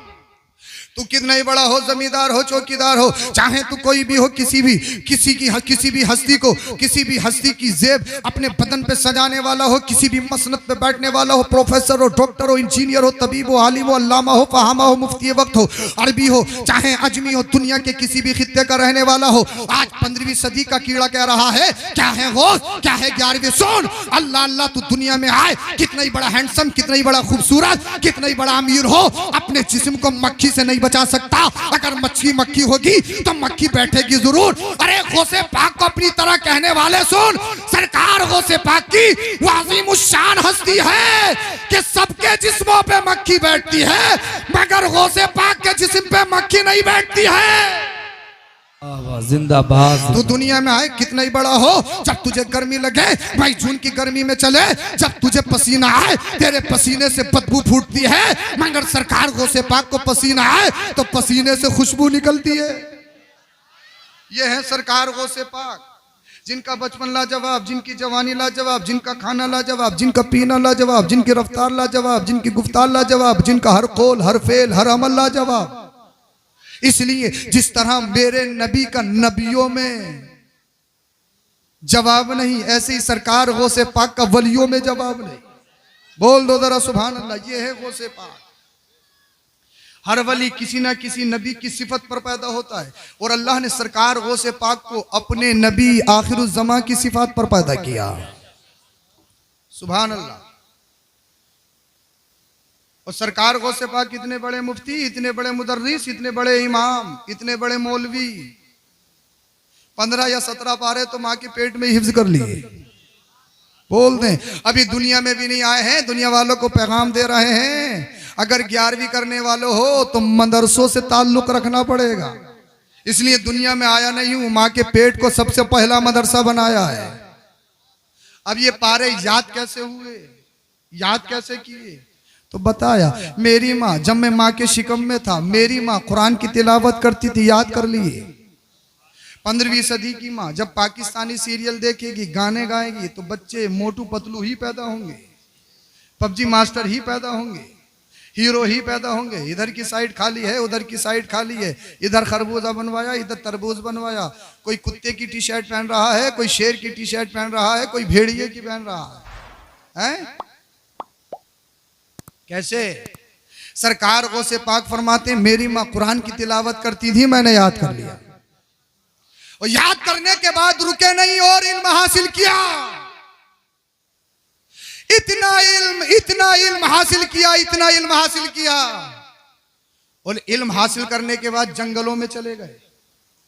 तू कितना ही बड़ा हो, जमींदार हो, चौकीदार हो, चाहे तू कोई भी हो, किसी भी हस्ती को, किसी भी हस्ती की जेब अपने बदन पे सजाने वाला हो, किसी भी मसनद पे बैठने वाला हो, प्रोफेसर हो, डॉक्टर हो, इंजीनियर हो, तबीब हो, आलिम हो, अल्लामा हो, फहामा हो, मुफ्ती वक्त हो, अरबी हो, चाहे अजमी हो, दुनिया के किसी भी खित्ते का रहने वाला हो, आज 15वीं सदी का कीड़ा कह रहा है क्या है गौस, क्या है 11वीं सुन। अल्लाह अल्लाह तू दुनिया में आए, कितना ही बड़ा हैंडसम, कितना ही बड़ा खूबसूरत, कितना ही बड़ा अमीर हो, अपने जिस्म को मक्खी से नहीं बचा सकता। अगर मच्छी मक्खी होगी तो मक्खी बैठेगी जरूर। अरे गौसे पाक को अपनी तरह कहने वाले सुन, सरकार गौसे पाक की वो अज़ीमुश्शान हस्ती है कि सबके जिस्मों पे मक्खी बैठती है मगर गौसे पाक के जिस्म पे मक्खी नहीं बैठती है। जिंदाबाद। तू दुनिया में आए कितना ही बड़ा हो, जब तुझे गर्मी लगे, भाई जून की गर्मी में चले, जब तुझे पसीना आए, तेरे पसीने से बदबू फूटती है मगर सरकार गौसे पाक को पसीना आए तो पसीने से खुशबू निकलती है। ये है सरकार गौसे पाक, जिनका बचपन लाजवाब, जिनकी जवानी लाजवाब, जिनका खाना लाजवाब, जिनका पीना लाजवाब, जिनकी रफ्तार लाजवाब, जिनकी गुफ्तार लाजवाब, जिनका हर कौल, हर फेल, हर अमल लाजवाब। इसलिए जिस तरह मेरे नबी का नबियों में जवाब नहीं, ऐसे ही सरकार गौसे पाक का वलियों में जवाब नहीं। बोल दो जरा सुभान अल्लाह। ये है गौसे पाक। हर वली किसी ना किसी नबी की सिफत पर पैदा होता है और अल्लाह ने सरकार गौसे पाक को अपने नबी आखिरुज़्ज़मा की सिफात पर पैदा किया। सुभान अल्लाह। और सरकार गौसे पाक इतने बड़े मुफ्ती, इतने बड़े मुदर्रिस, इतने बड़े इमाम, इतने बड़े मौलवी, 15 या 17 पारे तो माँ के पेट में हिफ्ज कर लिए। बोल दें अभी दुनिया में भी नहीं आए हैं, दुनिया वालों को पैगाम दे रहे हैं अगर 11वीं करने वालों हो तो मदरसों से ताल्लुक रखना पड़ेगा। इसलिए दुनिया में आया नहीं हूं, माँ के पेट को सबसे पहला मदरसा बनाया है। अब ये पारे याद कैसे हुए, याद कैसे किए? तो बताया मेरी माँ, जब मैं माँ के शिकम में था, मेरी माँ कुरान की तिलावत करती थी, याद कर लिए। 15वीं सदी की माँ जब पाकिस्तानी सीरियल देखेगी, गाने गाएगी तो बच्चे मोटू पतलू ही पैदा होंगे, पबजी मास्टर ही पैदा होंगे, हीरो ही पैदा होंगे। इधर की साइड खाली है, उधर की साइड खाली है, इधर खरबूजा बनवाया, इधर तरबूज बनवाया, कोई कुत्ते की टी शर्ट पहन रहा है, कोई शेर की टी शर्ट पहन रहा है, कोई भेड़िए की पहन रहा है। कैसे? सरकार गौसे पाक फरमाते मेरी माँ कुरान की तिलावत करती थी, मैंने याद कर लिया। और याद करने के बाद रुके नहीं और इल्म हासिल किया। इतना इल्म हासिल किया, इतना इल्म हासिल किया। और इल्म हासिल करने के बाद जंगलों में चले गए।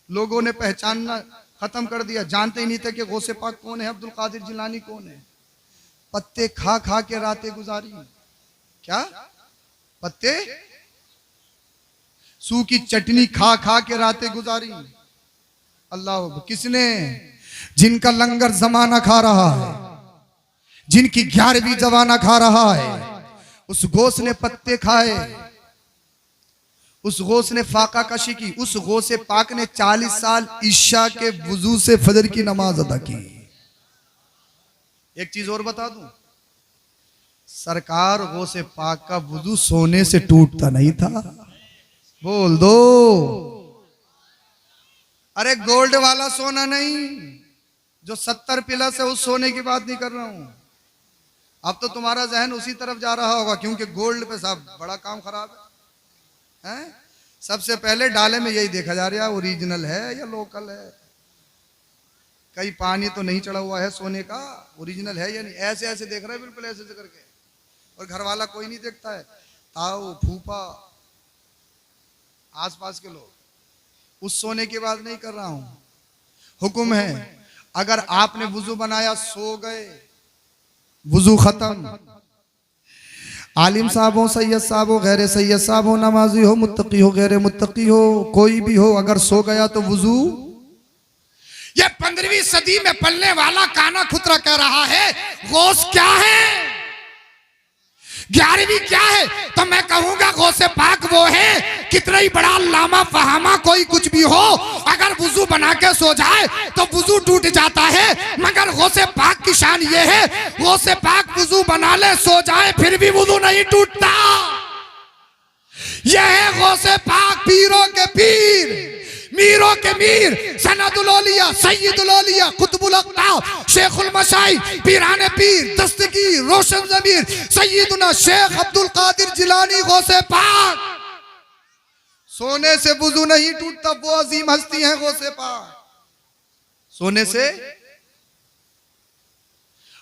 लोगों ने पहचानना खत्म कर दिया, जानते ही नहीं थे कि गौसे पाक कौन है, अब्दुल कादिर जिलानी कौन है। पत्ते खा खा के रातें गुजारी। क्या पत्ते? सू की चटनी खा खा के रातें गुजारी। अल्लाह, किसने? जिनका लंगर जमाना खा रहा है, जिनकी 11वीं जमाना खा रहा है, उस गौस ने पत्ते खाए, उस गौस ने फाका कशी की, उस गौसे पाक ने 40 साल ईशा के वुजू से फजर की नमाज अदा की। एक चीज और बता दूं, सरकार गौसे पाक का वुजू सोने से टूटता नहीं था। बोल दो, अरे गोल्ड वाला सोना नहीं, जो 70 प्लस है उस सोने की बात नहीं कर रहा हूं। अब तो तुम्हारा जहन उसी तरफ जा रहा होगा, क्योंकि गोल्ड पे साहब बड़ा काम खराब है? सबसे पहले डाले में यही देखा जा रहा है ओरिजिनल है या लोकल है। कहीं पानी तो नहीं चढ़ा हुआ है सोने का, ओरिजिनल है या नहीं, ऐसे ऐसे देख रहा है, बिल्कुल ऐसे ऐसे करके। और घर वाला कोई नहीं देखता है, ताऊ फूफा आसपास के लोग। उस सोने की बात नहीं कर रहा हूं। हुक्म है, अगर आपने वुजू बनाया, सो गए, वुजू खत्म। आलिम साहब हो, सैयद साहब हो, गैर सैयद साहब हो, नमाजी हो, मुत्तकी हो, गैर मुत्तकी हो, कोई भी हो, अगर सो गया तो वुजू। ये 15वीं सदी में पलने वाला काना खुतरा कह रहा है गौस क्या है, 11वीं क्या है? तो मैं कहूंगा गौसे पाक वो है, कितना ही बड़ा लामा फहामा कोई कुछ भी हो, अगर वुजू बना के सो जाए तो वुजू टूट जाता है। मगर गौसे पाक की शान ये है, गौसे पाक वुजू बना ले, सो जाए, फिर भी वुजू नहीं टूटता। यह है गौसे पाक, पीरों के पीर, मीरों के मीर, सनदुल औलिया, सय्यदुल औलिया, कुतुबुल अक़ताब, शेखुल मशाइख, पीराने पीर, दस्तगीर, रोशन ज़मीर, सय्यदुना शेख अब्दुल कादिर जिलानी गौसे पाक। सोने से वुजू नहीं टूटता, वो अजीम हस्ती है गौसे पाक। सोने से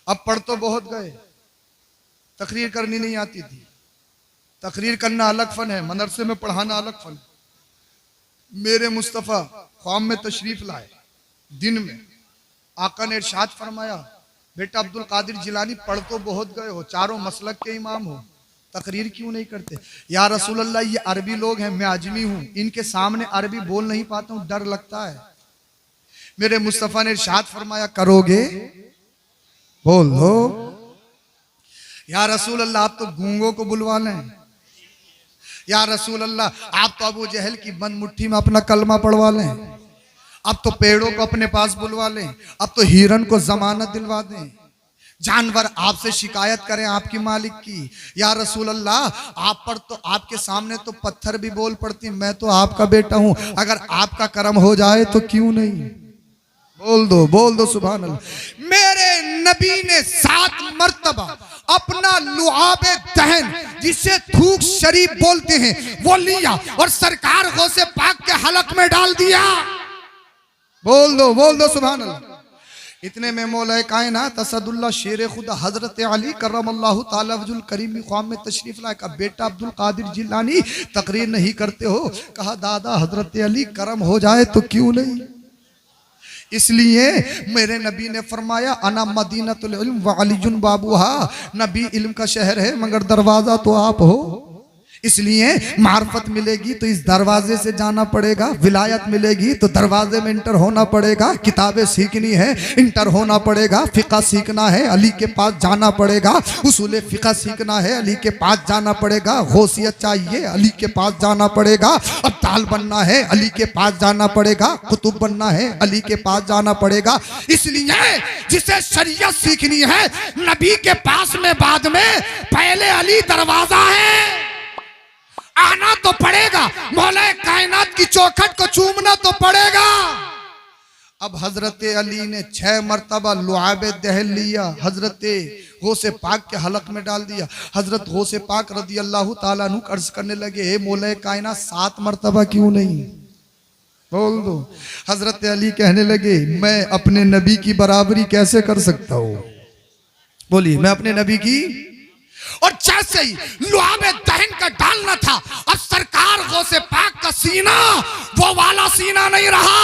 अब पढ़ तो बहुत गए, तकरीर करनी नहीं आती थी। तकरीर करना अलग फन है, मदरसे में पढ़ाना अलग फन है। मेरे मुस्तफ़ा ख्वाब में तशरीफ लाए, दिन में आका ने इरशाद फरमाया, बेटा अब्दुल कादिर जिलानी पढ़ तो बहुत गए हो, चारों मसलक के इमाम हो, तकरीर क्यों नहीं करते? या रसूल अल्लाह, ये अरबी लोग हैं, मैं आजमी हूं, इनके सामने अरबी बोल नहीं पाता हूं, डर लगता है। मेरे मुस्तफ़ा ने इरशाद फरमाया, करोगे? बोल दो। या रसूल अल्लाह, आप तो गूंगों को बुलवा लें। या रसूल अल्लाह, आप तो अबू जहल की बंद मुट्ठी में अपना कलमा पढ़वा लें। अब तो पेड़ों को अपने पास बुलवा लें, अब तो हिरन को जमानत दिलवा दें, जानवर आपसे शिकायत करें आपकी मालिक की। या रसूल अल्लाह, आप पर तो आपके सामने तो पत्थर भी बोल पड़ती, मैं तो आपका बेटा हूं, अगर आपका करम हो जाए तो क्यों नहीं? बोल दो सुभान अल्लाह। मेरे नबी ने 7 मर्तबा अपना लुआबे दहन, जिसे थूक शरीफ बोलते हैं, वो लिया और सरकार गौसे पाक के हलक में डाल दिया। बोल दो सुभान अल्लाह। इतने में मौला कायनात असदुल्लाह शेर खुदा हजरत अली करमल्लाहु ताला वजुल करीम ख्वाब में तशरीफ लाए। कहा, बेटा अब्दुल कादिर जिलानी तकरीर नहीं करते हो? कहा, दादा हजरत अली करम हो जाए तो क्यों नहीं। इसलिए मेरे नबी ने फरमाया, अना मदीनतुल इल्म व अलीजुन बाबूहा, नबी इल्म का शहर है मगर दरवाजा तो आप हो। इसलिए मार्फत मिलेगी तो इस दरवाजे से जाना पड़ेगा, विलायत मिलेगी तो दरवाजे में इंटर होना पड़ेगा, किताबें सीखनी है इंटर होना पड़ेगा, फिक़ह सीखना है अली के पास जाना पड़ेगा, उसूले फिक़ह सीखना है अली के पास जाना पड़ेगा, गौसियत चाहिए अली के पास जाना पड़ेगा, अब्दाल बनना है अली के पास जाना पड़ेगा, कुतुब बनना है अली के पास जाना पड़ेगा। इसलिए जिसे शरीयत सीखनी है नबी के पास में, बाद में, पहले अली दरवाजा है, आना तो पड़ेगा, मौला कायनात की चौखट को चूमना तो पड़ेगा। अब हजरत अली ने 6 मरतबा लुआबे दहल लिया, हजरत गौसे पाक के हलक में डाल दिया। हजरत गौसे पाक रदी अल्लाह ताला अन्हु अर्ज करने लगे, हे मौला कायनात 7 मरतबा क्यों नहीं? बोल दो। हजरत अली कहने लगे, मैं अपने नबी की बराबरी कैसे कर सकता हूं? बोलिए, मैं अपने नबी की। और जैसे ही लुआबे दहन का डालना था, अब सरकार गौसे पाक का सीना वो वाला सीना नहीं रहा,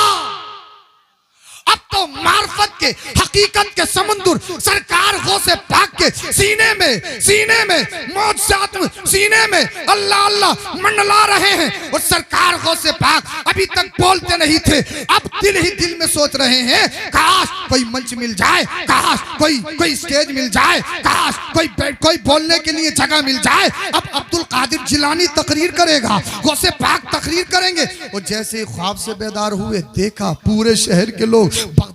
अब तो मार्फत के हकीकत के समुंदर सरकार गौसे पाक के सीने में मौजज़ात सीने में अल्लाह अल्लाह मंडला रहे हैं। और सरकार गौसे पाक अभी तक बोलते नहीं थे, अब दिल ही दिल में सोच रहे हैं, काश कोई मंच मिल जाए, काश कोई स्टेज मिल जाए, काश कोई बोलने के लिए जगह मिल जाए। अब अब्दुल कादिर जिलानी तकरीर करेगा, गौसे पाक तकरीर करेंगे। और जैसे ख्वाब से बेदार हुए, देखा पूरे शहर के लोग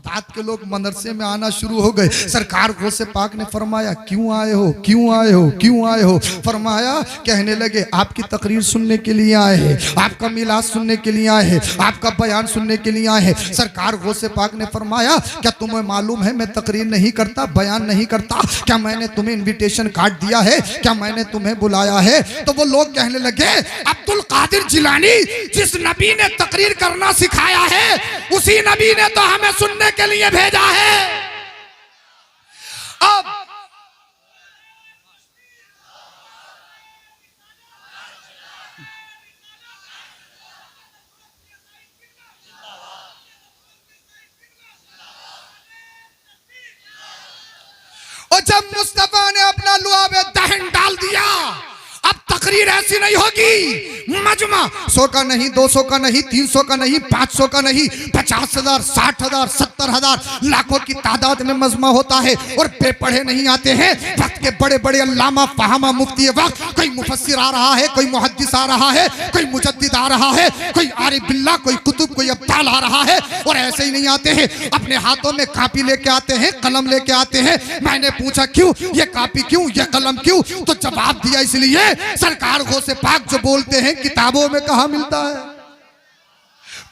औताद के लोग मदरसे में आना शुरू हो गए। सरकार गौसे पाक ने फरमाया क्यों आए हो, क्यों आए हो, क्यों आए हो? फरमाया, कहने लगे आपकी तकरीर सुनने के लिए आए हैं, आपका मिलाद सुनने के लिए आए हैं, आपका बयान सुनने के लिए आए हैं। सरकार गौसे पाक ने फरमाया क्या तुम्हें मालूम है मैं तकरीर नहीं करता, बयान नहीं करता? क्या मैंने तुम्हें इनविटेशन कार्ड दिया है? क्या मैंने तुम्हें बुलाया है? तो वो लोग कहने लगे अब्दुल कादिर जिलानी जिस नबी ने तकरीर करना सिखाया है उसी नबी ने तो हमें सुनने के लिए भेजा है। अब और जब मुस्तफा ने अपना लुआबे दहन डाल दिया, अब तकरीर ऐसी नहीं होगी मजमा 100 का नहीं, 200 का नहीं, 300 का नहीं, 500 का नहीं, 50,000, 60,000, 70,000 लाखों की तादाद में मजमा होता है और बेपढ़े नहीं आते हैं। वक्त के बड़े बड़े अल्लामा फहामा मुफ्ती वक्त, कोई मुफस्सिर आ रहा है, कोई मुहद्दिस आ रहा है, कोई मुजद्दिद आ रहा है, कोई आरिफ बिल्लाह, कोई कुतुब, कोई अब्दाल आ रहा है और ऐसे ही नहीं आते हैं, अपने हाथों में कापी लेके आते हैं, कलम लेके आते हैं। मैंने पूछा क्यों, ये कापी क्यों, ये कलम क्यों? तो जवाब दिया इसलिए सरकार गौसे पाक जो बोलते हैं किताबों में कहाँ मिलता है?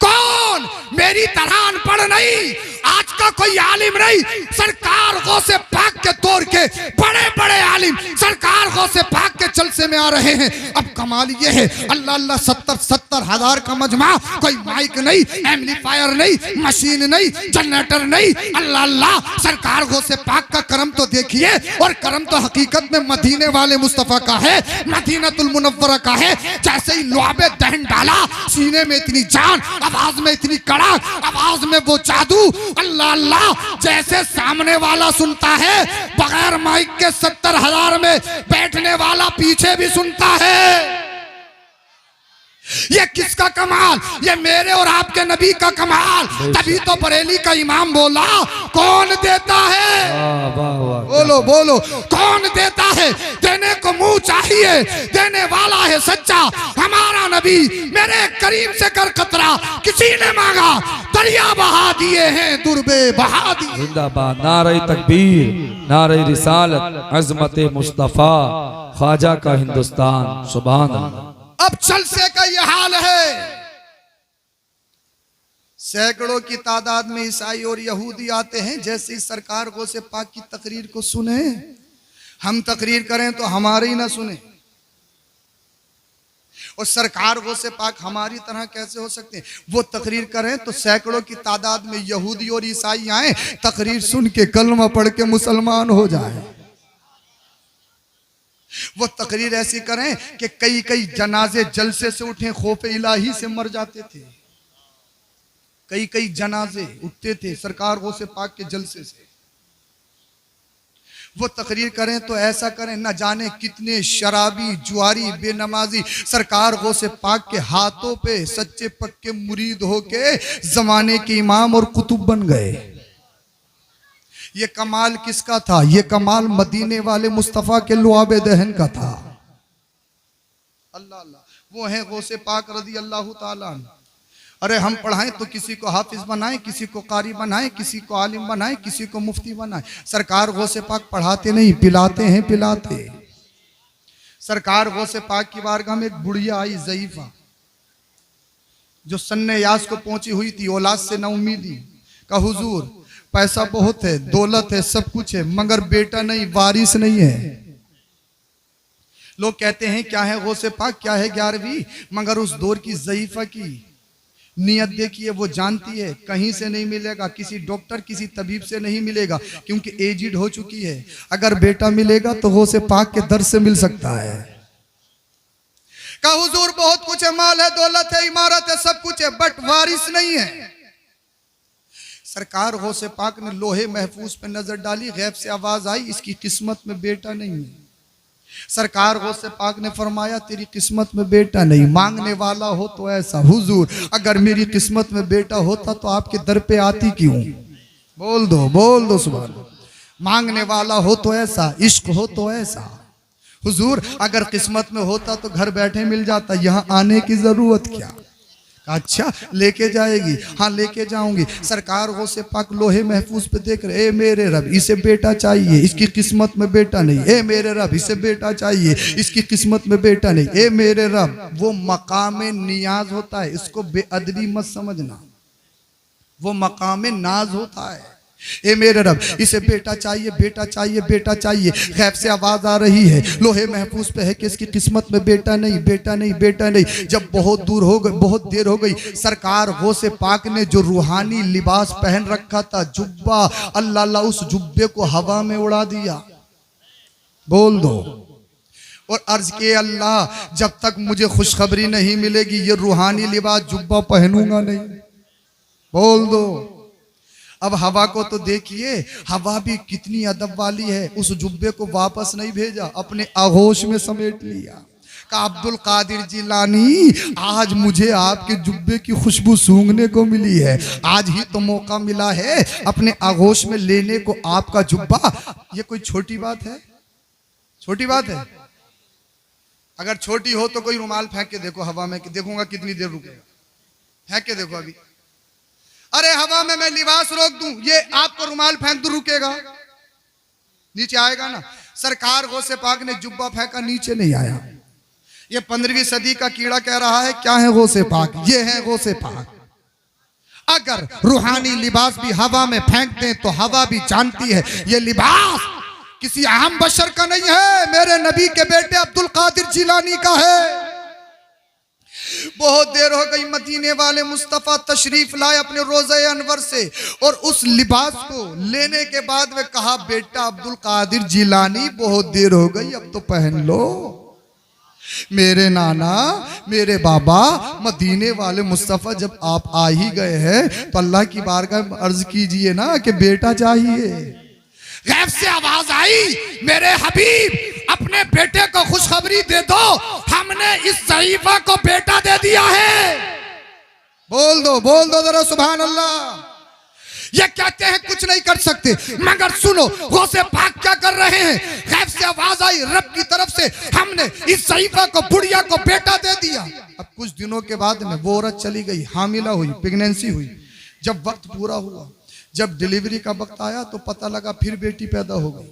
कौन मेरी तरह अनपढ़ नहीं, आज का कोई आलिम नहीं, सरकार गौसे पाक के दौर के बड़े बड़े आलिम सरकार गौसे पाक के जलसे में आ रहे हैं। अब कमाल ये है अल्लाह अल्लाह 70 हजार का मजमा, कोई माइक नहीं, एम्पलीफायर नहीं, मशीन नहीं, जनरेटर नहीं, अल्लाह अल्लाह सरकार गौसे पाक का करम तो देखिए। और करम तो हकीकत में मदीने वाले मुस्तफा का है, मदीनतुल मुनव्वरा का है। जैसे ही लुआबे दहन डाला, सीने में इतनी जान, आवाज में इतनी कड़क, आवाज में वो जादू, अल्लाह अल्लाह जैसे सामने वाला सुनता है बगैर माइक के 70,000 में बैठने वाला पीछे भी सुनता है। ये किसका कमाल? ये मेरे और आपके नबी का कमाल। तभी तो बरेली का इमाम बोला कौन देता है? बोलो बोलो, कौन देता है? देने को मुंह चाहिए, देने वाला है सच्चा हमारा नबी। मेरे करीम से कर खतरा किसी ने मांगा, दरिया बहा दिए हैं, दुर्बे बहा दिए। जिंदाबाद, नारे तकबीर, नारे रिसालत, अजमत मुस्तफा, ख्वाजा का हिंदुस्तान, सुभान अल्लाह। अब जलसे का यह हाल है, सैकड़ों की तादाद में ईसाई और यहूदी आते हैं। जैसे ही सरकार गौसे पाक की तकरीर को सुने, हम तकरीर करें तो हमारी ना सुने, और सरकार गौसे पाक हमारी तरह कैसे हो सकते हैं? वो तकरीर करें तो सैकड़ों की तादाद में यहूदी और ईसाई आए, तकरीर सुन के कलमा पढ़ के मुसलमान हो जाए। वो तकरीर ऐसी करें कि कई कई जनाजे जलसे से उठे, खौफे इलाही से मर जाते थे। कई कई जनाजे उठते थे सरकार गौसे पाक के जलसे से। वो तकरीर करें तो ऐसा करें न जाने कितने शराबी, जुआरी, बेनमाजी सरकार गौसे पाक के हाथों पे सच्चे पक्के मुरीद होके जमाने के इमाम और कुतुब बन गए। ये कमाल किसका था? ये कमाल मदीने वाले मुस्तफ़ा के लुआबे दहन का था। अल्लाह अल्लाह, वो है गौसे पाक रज़ी अल्लाह ताला अन्हु। अरे हम पढ़ाएं तो किसी को हाफिज बनाएं, किसी को कारी बनाएं, किसी को आलिम बनाएं, किसी को मुफ्ती बनाएं। सरकार गौसे पाक पढ़ाते नहीं, पिलाते हैं, पिलाते। सरकार गौसे पाक की बारगाह में एक बुढ़िया आई ज़ईफा, जो सन्ने यास को पहुंची हुई थी, औलाद से ना उम्मीदी। का हुजूर पैसा बहुत है, दौलत है, सब कुछ है, मगर बेटा नहीं, वारिस नहीं है। लोग कहते हैं क्या है गौसे पाक, क्या है 11वीं, मगर उस दौर की ज़ईफा की नियत देखिए, वो जानती है कहीं से नहीं मिलेगा, किसी डॉक्टर किसी तबीब से नहीं मिलेगा, क्योंकि एजिड हो चुकी है। अगर बेटा मिलेगा तो गौसे पाक के दर से मिल सकता है। का हुजूर बहुत कुछ है, माल है, दौलत है, इमारत है, सब कुछ है, बट वारिस नहीं है। सरकार गौसे पाक ने लोहे महफूज पे नजर डाली, गैब से आवाज आई इसकी किस्मत में बेटा नहीं है। सरकार गौसे पाक ने फरमाया तेरी किस्मत में बेटा नहीं, मांगने वाला हो तो ऐसा। हुजूर अगर मेरी किस्मत में बेटा होता तो आपके दर पे आती क्यों? बोल दो सुभान अल्लाह। मांगने वाला हो तो ऐसा, इश्क हो तो ऐसा। हुजूर अगर किस्मत में होता तो घर बैठे मिल जाता, यहाँ आने की जरूरत क्या? अच्छा लेके जाएगी, हाँ लेके जाऊंगी। सरकार वो से पाक लोहे महफूज पे देख रहे, ए मेरे रब इसे बेटा चाहिए, इसकी किस्मत में बेटा नहीं। ए मेरे रब इसे बेटा चाहिए, इसकी किस्मत में बेटा नहीं। ए मेरे रब, वो मकाम नियाज होता है, इसको बेअदबी मत समझना, वो मकाम नाज होता है। ए मेरे रब इसे बेटा चाहिए, बेटा चाहिए, बेटा चाहिए। गैब से आवाज आ रही है, लोहे महफूज पे है कि इसकी किस्मत में बेटा नहीं, बेटा नहीं, बेटा नहीं। जब बहुत दूर हो गई, बहुत देर हो गई, सरकार गौसे पाक ने जो रूहानी लिबास पहन रखा था, जुब्बा, अल्लाह अल्लाह, उस जुब्बे को हवा में उड़ा दिया। बोल दो और अर्ज के अल्लाह, जब तक मुझे खुशखबरी नहीं मिलेगी ये रूहानी लिबास जुब्बा पहनूंगा नहीं। बोल दो। अब हवा को तो देखिए, हवा भी कितनी अदब वाली है, उस जुब्बे को वापस नहीं भेजा, अपने आगोश में समेट लिया। का अब्दुल कादिर जिलानी, आज मुझे आपके जुब्बे की खुशबू सूंघने को मिली है, आज ही तो मौका मिला है अपने आगोश में लेने को आपका जुब्बा। ये कोई छोटी बात है? छोटी बात है? अगर छोटी हो तो कोई रुमाल फेंक के देखो हवा में, देखूंगा कितनी देर रुकेगा। फेंक के देखो अभी। अरे हवा में मैं लिबास रोक दूं, ये आपको रुमाल फेंक दूं, रुकेगा? नीचे आएगा ना। सरकार गौसे पाक ने जुब्बा फेंका, नीचे नहीं आया। ये 15वीं सदी का कीड़ा कह रहा है क्या है गौसे पाक? ये है गौसे पाक। अगर रूहानी लिबास भी हवा में फेंक दें तो हवा भी जानती है ये लिबास किसी आम बशर का नहीं है, मेरे नबी के बेटे अब्दुल कादिर जिलानी का है। बहुत देर हो गई, मदीने वाले मुस्तफा तशरीफ लाए अपने रोज़े अनवर से, और उस लिबास को लेने के बाद में कहा, बेटा अब्दुल कादिर जिलानी बहुत देर हो गई, अब तो पहन लो। मेरे नाना, मेरे बाबा, मदीने वाले मुस्तफा जब आप आ ही गए हैं तो अल्लाह की बारगाह में अर्ज कीजिए ना कि बेटा चाहिए। गैब से आवाज आई, मेरे हबीब अपने बेटे को खुशखबरी दे दो, हमने इस ज़ईफ़ा को बेटा दे दिया है। बोल दो जरा सुभान अल्लाह। ये कहते हैं कुछ नहीं कर सकते, मगर सुनो गौसे पाक क्या कर रहे हैं। गैब से आवाज आई रब की तरफ से, हमने इस ज़ईफ़ा को, बुढ़िया को बेटा दे दिया। अब कुछ दिनों के बाद में वो औरत चली गई, हामिला हुई, प्रेगनेंसी हुई। जब वक्त पूरा हुआ, जब डिलीवरी का वक्त आया तो पता लगा फिर बेटी पैदा हो गई।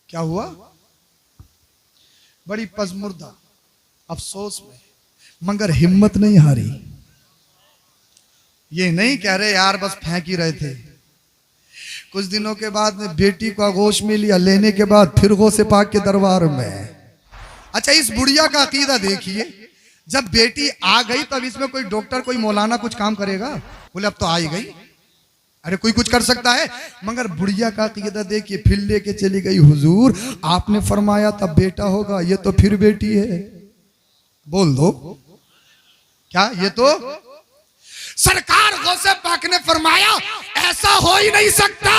क्या हुआ? बड़ी पजमुर्दा, अफसोस में, मगर हिम्मत नहीं हारी। ये नहीं कह रहे यार बस फेंक ही रहे थे। कुछ दिनों के बाद में बेटी को आगोश में लिया, लेने के बाद फिर गौसे पाक के दरबार में। अच्छा इस बुढ़िया का अकीदा देखिए, जब बेटी आ गई तब इसमें कोई डॉक्टर, कोई मौलाना कुछ काम करेगा? बोले अब तो आ ही गई, अरे कोई कुछ कर सकता है? मगर बुढ़िया का अकीदा देखिए, फिर लेके चली गई, हुजूर आपने फरमाया था बेटा होगा, ये तो फिर बेटी है। बोल दो क्या? ये तो सरकार गौसे पाक ने फरमाया ऐसा हो ही नहीं सकता।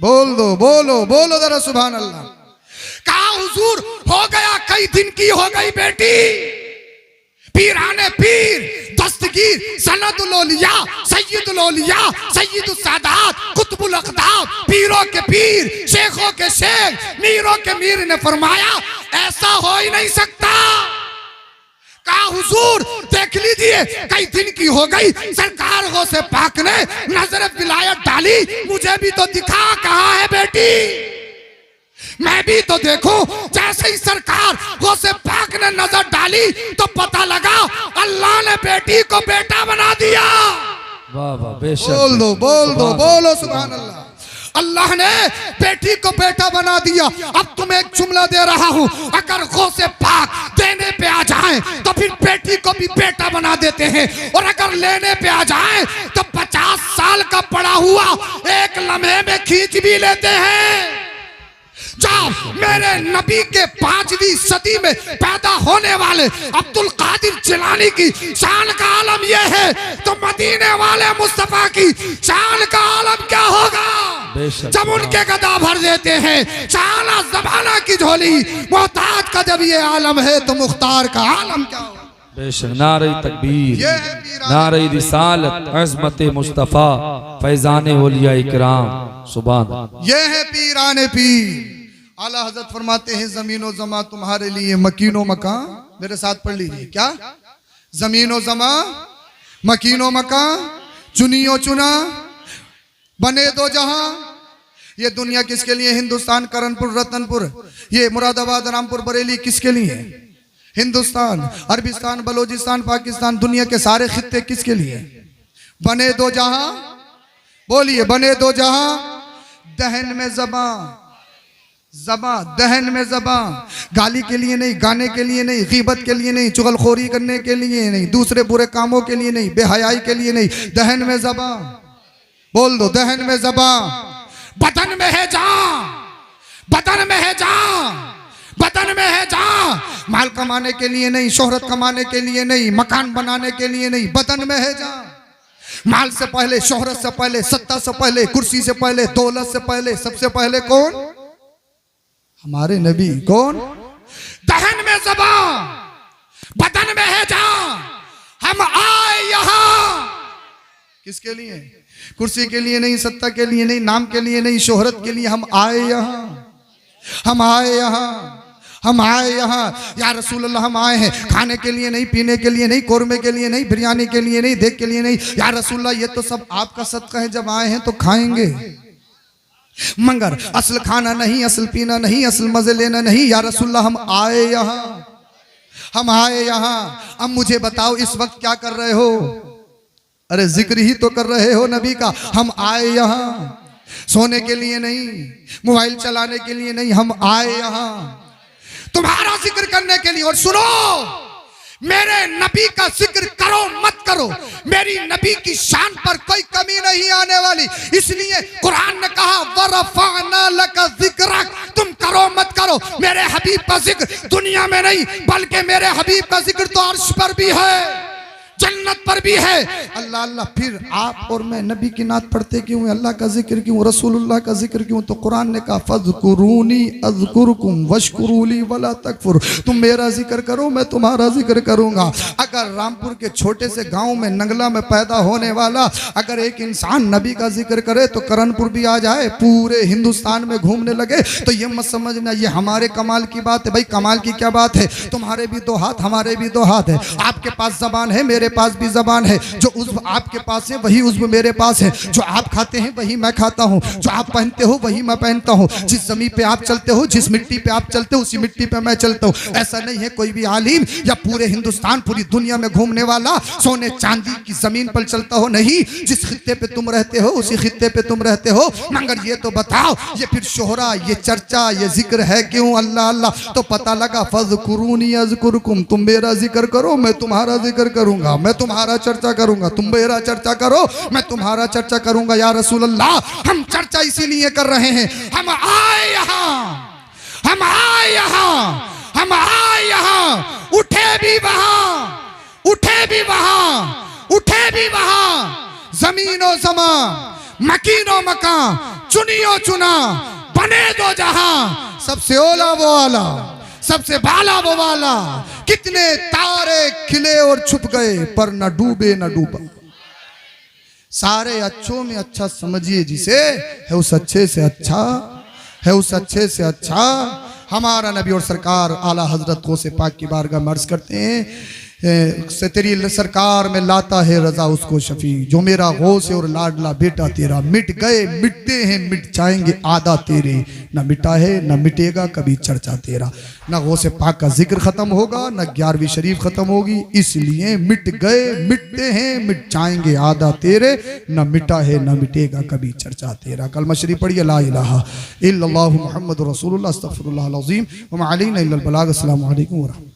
बोलो जरा सुभान अल्लाह। कहा हुजूर हो गया, कई दिन की हो गई बेटी। पीराने पीर, दस्तगीर, सनदुल औलिया, सय्यदुल औलिया, सय्यदुस सादात, कुतुबुल अक़ताब, पीरों के पीर, शेखों के शेख, मीरों के मीर ने फरमाया ऐसा हो ही नहीं सकता। कहा हुजूर देख लीजिए, कई दिन की हो गई। सरकार गौसे पाक ने नजर विलायत डाली, मुझे भी तो दिखा कहाँ है बेटी, मैं भी तो देखूं। जैसे ही सरकार गौसे पाक ने नजर डाली तो पता लगा अल्लाह ने बेटी को बेटा बना दिया। वाह वाह, बेशक। बोलो सुभान अल्लाह। अल्लाह ने बेटी को बेटा बना दिया। अब तुम्हें एक जुमला दे रहा हूं, अगर गौसे पाक देने पे आ जाए तो फिर बेटी को भी बेटा बना देते हैं, और अगर लेने पे आ जाए तो 50 साल का पड़ा हुआ एक लम्हे में खींच भी लेते हैं। जाओ मेरे नबी के 5वीं सदी में पैदा होने वाले अब्दुल कादिर जिलानी की शान का आलम यह है, तो मदीने वाले मुस्तफा की शान का आलम क्या होगा? जब उनके गदा भर देते हैं शाला ज़माना की झोली, मोहताज का जब ये आलम है तो मुख्तार का आलम क्या होगा? बेशक। नारे तकबीर, नारे रिसालत, अज़मत मुस्तफा, फैजान औलिया इकराम, सुभान। ये है पीराने पीर। आला हजरत फरमाते हैं जमीनो जमा तुम्हारे लिए मकीनो मकान, मेरे साथ पढ़ लीजिए, क्या? जमीनो जमा, मकीनो मका, चुनियो चुना, बने दो जहां। ये दुनिया किसके लिए? हिंदुस्तान, करनपुर, रतनपुर, ये मुरादाबाद, रामपुर, बरेली किसके लिए? हिंदुस्तान, अरबिस्तान, बलोचिस्तान, पाकिस्तान, दुनिया के सारे खित्ते किसके लिए? बने दो जहां, बोलिए, बने दो जहां। दहन में ज़बां, ज़बां दहन में ज़बां, गाली के लिए नहीं, गाने के लिए नहीं, गीबत के लिए नहीं, चुगलखोरी करने के लिए नहीं, दूसरे बुरे कामों के लिए नहीं, बेहयाई के लिए नहीं, दहन में ज़बां। बोल दो, दहन में ज़बां। बदन में है जान, बदन में है जान, बदन में है जान। माल कमाने के लिए नहीं, शोहरत कमाने के लिए नहीं, मकान बनाने के लिए नहीं, बदन में है जान। माल से पहले, शोहरत से पहले, सत्ता से पहले, कुर्सी से पहले, दौलत से पहले, सबसे पहले कौन? हमारे नबी। कौन? दहन में ज़बां, बदन में है जान। हम आए यहां किसके लिए? कुर्सी के लिए नहीं, सत्ता के लिए नहीं, नाम के लिए नहीं, शोहरत के लिए। हम आए यहां, हम आए यहां, हम आए यहाँ। या रसूल अल्लाह, हम आए हैं खाने के लिए नहीं, पीने के लिए नहीं, कोरमे के लिए नहीं, बिरयानी के लिए नहीं, देख के लिए नहीं। या रसूल अल्लाह, ये तो सब आपका सदका है, जब आए हैं तो खाएंगे, मगर असल खाना नहीं, असल पीना नहीं, असल मजे लेना नहीं। या रसूल अल्लाह, हम आए यहाँ, हम आए यहाँ। अब मुझे बताओ, इस वक्त क्या कर रहे हो? अरे जिक्र ही तो कर रहे हो नबी का। हम आए यहाँ सोने के लिए नहीं, मोबाइल चलाने के लिए नहीं, हम आए यहाँ तुम्हारा जिक्र करने के लिए। और सुनो, मेरे नबी का जिक्र करो मत करो, मेरी नबी की शान पर कोई कमी नहीं आने वाली। इसलिए कुरान ने कहा, वरफाना लका जिक्रक, तुम करो मत करो मेरे हबीब का जिक्र, दुनिया में नहीं बल्कि मेरे हबीब का जिक्र तो अर्श पर भी है, जन्नत पर भी है। अल्लाह अल्लाह, फिर आप और मैं नबी की नात पढ़ते क्यों? अल्लाह का जिक्र क्यों? रसूलुल्लाह का जिक्र क्यों? तो कुरान ने कहा, फज़कुरूनी अज़कुरुकुम वशकुरूली वला तकफुर, तुम मेरा जिक्र करो, मैं तुम्हारा जिक्र करूंगा। अगर रामपुर के छोटे से गांव में, नंगला में पैदा होने वाला अगर एक इंसान नबी का जिक्र करे तो करनपुर भी आ जाए, पूरे हिंदुस्तान में घूमने लगे, तो ये मत समझना ये हमारे कमाल की बात है। भाई कमाल की क्या बात है? तुम्हारे भी दो हाथ, हमारे भी दो हाथ है, आपके पास जबान है, मेरे पास भी जबान है, जो उज़्व आपके पास है वही उज़्व मेरे पास है, जो आप खाते हैं वही मैं खाता हूँ, जो आप पहनते हो वही मैं पहनता हूँ, जिस जमीन पे आप चलते हो, जिस मिट्टी पे आप चलते हो, उसी मिट्टी पे मैं चलता हूँ। ऐसा नहीं है कोई भी आलिम या पूरे हिंदुस्तान, पूरी दुनिया में घूमने वाला सोने चांदी की जमीन पर चलता हो, नहीं, जिस खित्ते पे तुम रहते हो उसी खित्ते पे तुम रहते हो। मगर ये तो बताओ, ये फिर शोहरा, ये चर्चा, ये जिक्र है क्यों? अल्लाह अल्लाह, तो पता लगा, फज़कुरूनी अज़कुरुकुम, तुम मेरा जिक्र करो, मैं तुम्हारा जिक्र करूंगा, मैं तुम्हारा चर्चा करूंगा, तुम मेरा चर्चा करो, मैं तुम्हारा चर्चा करूंगा। या रसूल अल्लाह, हम चर्चा इसीलिए कर रहे हैं, हम आए यहाँ, हम आए यहाँ, हम आए यहाँ, उठे भी वहां, उठे भी वहां, उठे भी वहां, जमीनो जमा, मकीनो मका, चुनियो चुना, बने दो जहां, सबसे ओला वो आला, सबसे बाला वो वाला। कितने तारे खिले और छुप गए, पर न डूबे न डूबा। सारे अच्छों में अच्छा समझिए जिसे, है उस अच्छे से अच्छा, है उस अच्छे से अच्छा हमारा नबी। और सरकार आला हजरत गौसे पाक की बारगाह में अर्ज करते हैं, से तेरी सरकार में लाता है रजा उसको शफी, जो मेरा गौस और लाडला बेटा तेरा, मिट गए मिटते हैं मिट जाएंगे आदा तेरे, न मिटा है न मिटेगा कभी चर्चा तेरा। न गौसे पाक का जिक्र खत्म होगा, न 11वीं शरीफ खत्म होगी, इसलिए मिट गए मिटते हैं मिट जाएंगे आदा तेरे, न मिटा है न मिटेगा कभी चर्चा तेरा। कलमा शरीफ पढ़िए, ला इलाहा इल्लल्लाहु मुहम्मदुर रसूलुल्लाह अस्तगफिरुल्लाह अल अज़ीम व मा अलैना इल्लल बलाग। अस्सलामु अलैकुम व रहमतुल्लाह।